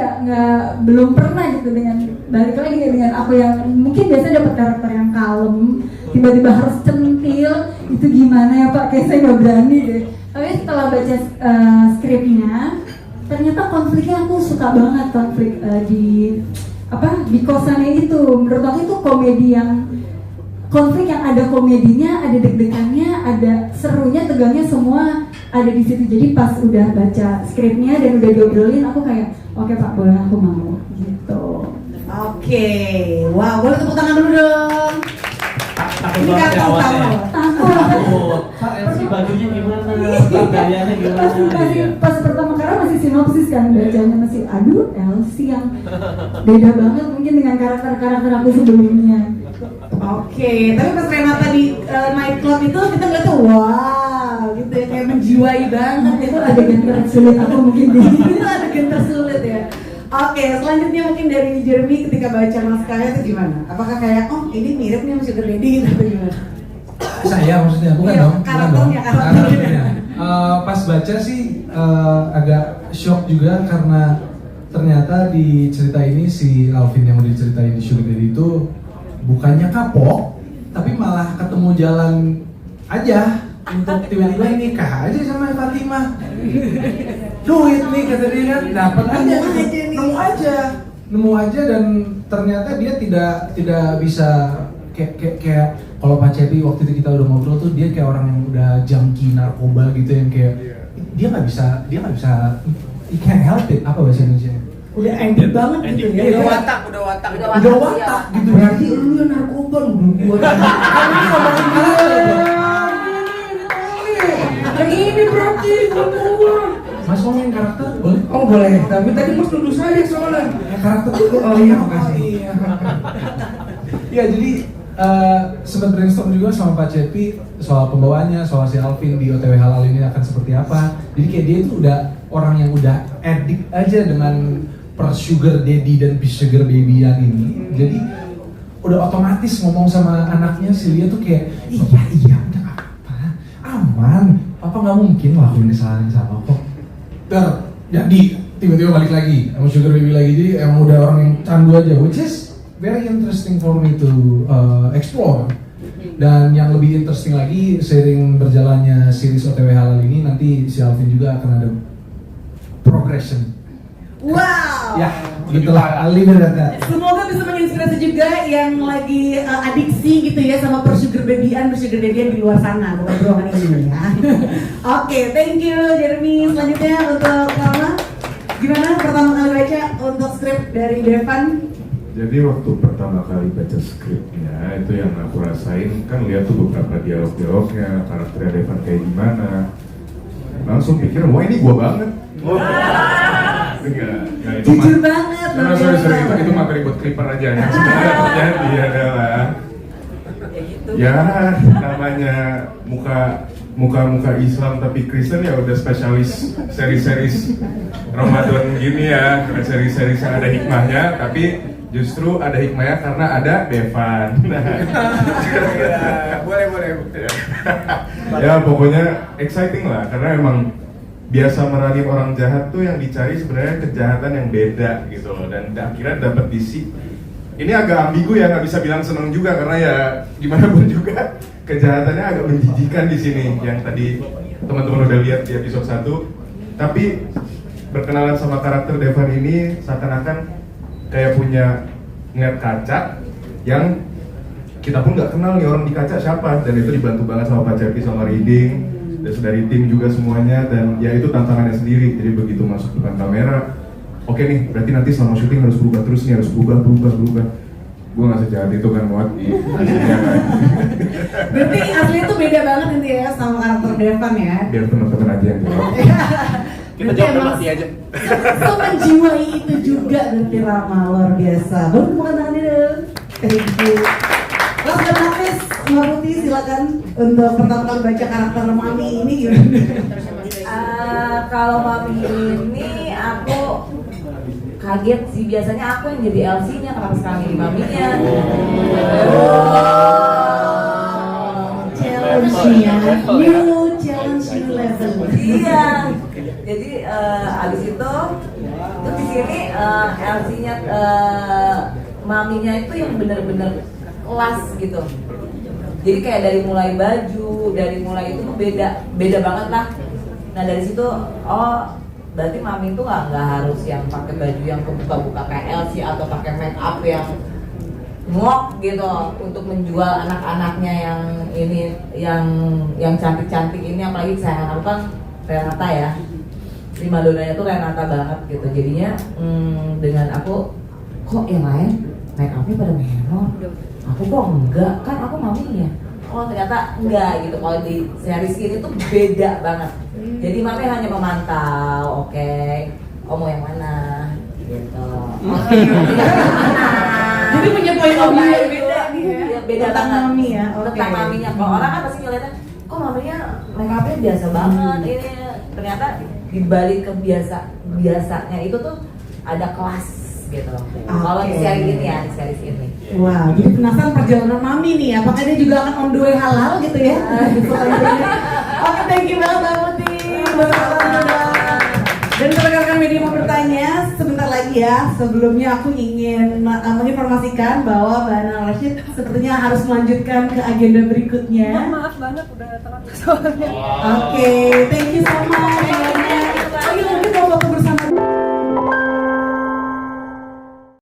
S4: belum pernah gitu dengan balik lagi dengan aku yang mungkin biasa dapat karakter yang kalem, tiba-tiba harus centil, itu gimana ya Pak, kayak saya nggak berani deh. Tapi setelah baca skripnya, ternyata konfliknya aku suka banget, konflik di kosannya itu. Menurut aku itu komedi yang konflik yang ada komedinya, ada deg-degannya, ada serunya, tegangnya, semua ada di situ. Jadi pas udah baca skripnya dan udah diobrolin, aku kayak oke Pak, boleh, aku mau gitu.
S13: Oke, wow, boleh tepuk tangan dulu dong. Ini kan
S16: takut. Pak, Elsie bajunya gimana? Gayanya gimana?
S4: Pas pertama karena masih sinopsis kan, bacanya masih aduh Elsie yang beda banget mungkin dengan karakter aku sebelumnya.
S13: Oke, tapi pas Renata di nightclub itu kita ngeliat tuh wow gitu ya, kayak menjiwai banget.
S4: Itu adegan tersulit aku mungkin di
S13: itu adegan tersulit ya. Oke, selanjutnya mungkin dari Jeremy ketika baca naskahnya itu gimana? Apakah kayak ini mirip nih sama Sugar Daddy gitu atau gimana?
S8: Saya maksudnya bukan
S13: iya,
S8: dong.
S13: Karakternya.
S8: Pas baca sih agak shock juga karena ternyata di cerita ini si Alvin yang udah diceritain di Sugar Daddy itu bukannya kapok, tapi malah ketemu jalan aja untuk tiba-tiba nikah aja sama Fatimah. Duit nih kata dia kan, dapat aja, nemu aja dan ternyata dia tidak bisa kayak kalau Pak Cepi waktu itu kita udah ngobrol tuh, dia kayak orang yang udah junkie narkoba gitu, yang kayak dia nggak bisa he can't help it, apa bahasa Indonesia?
S13: Udah ending banget gitu ya.
S14: Udah watak
S10: gitu. Berarti lu yang narkoba lu buat.
S13: Yang ini berarti
S8: Mas ngomongin karakter boleh?
S10: Oh boleh, tapi tadi Mas nuduh saya soalnya.
S8: Karakter itu makasih. Ya jadi sempat brainstorm juga sama Pak Cepi soal pembawaannya, soal si Alvin di OTW Halal ini akan seperti apa. Jadi kayak dia itu udah orang yang udah addict aja dengan per sugar daddy dan sugar babyan ini. Jadi udah otomatis ngomong sama anaknya si Lia tuh kayak iya udah apa aman, papa nggak mungkin ngelakuin kesalahan yang sama kok. Jadi tiba-tiba balik lagi sama sugar baby lagi, jadi emang udah orang yang candu aja, which is very interesting for me to explore. Dan yang lebih interesting lagi, seiring berjalannya series OTW Halal ini, nanti si Alvin juga akan ada progression.
S13: Wow.
S8: Ya, gitulah. I'll leave it at that.
S13: Semoga bisa menginspirasi juga yang lagi adiksi gitu ya sama bersugar babyan di luar sana, bukan ruangan ini ya. Oke, thank you Jeremy. Selanjutnya untuk Rama, gimana pertama kali baca untuk skrip dari Devan?
S11: Jadi waktu pertama kali baca skripnya, itu yang aku rasain, kan lihat tuh beberapa dialog-dialognya, karakternya Devan kayak gimana. Langsung pikir, wah ini gua banget. Enggak, itu
S13: jujur banget.
S11: sorry, itu materi buat clipper aja. Yang sebenarnya terjadi adalah ya namanya muka Islam tapi Kristen ya udah spesialis seri-seris Ramadan gini ya, seri-seris yang ada hikmahnya, tapi justru ada hikmahnya karena ada Devan. Boleh. Ya pokoknya exciting lah, karena emang biasa meranin orang jahat tuh yang dicari sebenarnya kejahatan yang beda gitu loh, dan akhirnya dapat DC. Ini agak ambigu ya, nggak bisa bilang seneng juga karena ya gimana pun juga kejahatannya agak menjijikan di sini. Yang tadi teman-teman udah lihat di episode 1, tapi berkenalan sama karakter Devan ini seakan-akan kayak punya ngeliat kaca yang kita pun nggak kenal nih orang di kaca siapa, dan itu dibantu banget sama Pak Cepi sama Reading dan dari tim juga semuanya, dan ya itu tantangannya sendiri. Jadi begitu masuk depan kamera, oke nih berarti nanti selama syuting harus berubah terus nih, harus berubah. Gue nggak sejahat itu kan buat di aslinya kan.
S13: Berarti asli itu beda banget nanti ya sama karakter Devan ya.
S11: Biar teman-teman aja yang jawab.
S14: Kita jawab mati aja.
S13: So menjiwai itu juga berarti Rama, luar biasa. Baru bukan tangannya deh. Thank you. Mas dan Hafiz, Mbak Putih silakan untuk pertama kali baca karakter Mami ini gimana?
S12: Kalau Mami ini aku kaget sih, biasanya aku yang jadi LC-nya, kenapa sekarang jadi Maminya?
S13: Challenge-nya, new challenge, new level.
S12: Iya. Jadi abis itu di sini LC-nya Maminya itu yang bener-bener kelas gitu. Jadi kayak dari mulai baju, dari mulai itu tuh beda banget lah. Nah dari situ, oh berarti Mami itu nggak harus yang pakai baju yang kebuka-buka kayak LC atau pakai make up yang ngok gitu untuk menjual anak-anaknya yang ini, yang cantik-cantik ini. Apalagi kesayangan aku kan Renata ya, prima donanya tuh Renata banget gitu. Jadinya dengan aku kok yang lain make upnya pada menor, aku kok enggak, kan aku Maminya. Oh ternyata enggak gitu. Kalau di series ini tuh beda banget. Jadi Mami hanya memantau, oke, mau yang mana gitu.
S13: Jadi punya poin of view beda nih ya.
S12: Beda
S13: tentang
S12: banget.
S13: Mami ya.
S12: Tentang Maminya. Kalau orang kan pasti ngeliatnya, kok Maminya make upnya biasa banget. Ini ternyata dibalik biasanya itu tuh ada kelas gitu. Kalau di series ini ya, di series ini.
S13: Wow, jadi penasaran perjalanan Mami nih, apakah dia juga akan on the way halal gitu ya? Oke, thank you banget Mbak Putih. Dan rekan-rekan media mau bertanya sebentar lagi ya. Sebelumnya aku ingin menginformasikan bahwa Mbak Ana Rashid sepertinya harus melanjutkan ke agenda berikutnya.
S15: Maaf banget udah telat soalnya.
S13: Oke, thank you so much. Mungkin mau foto bersama.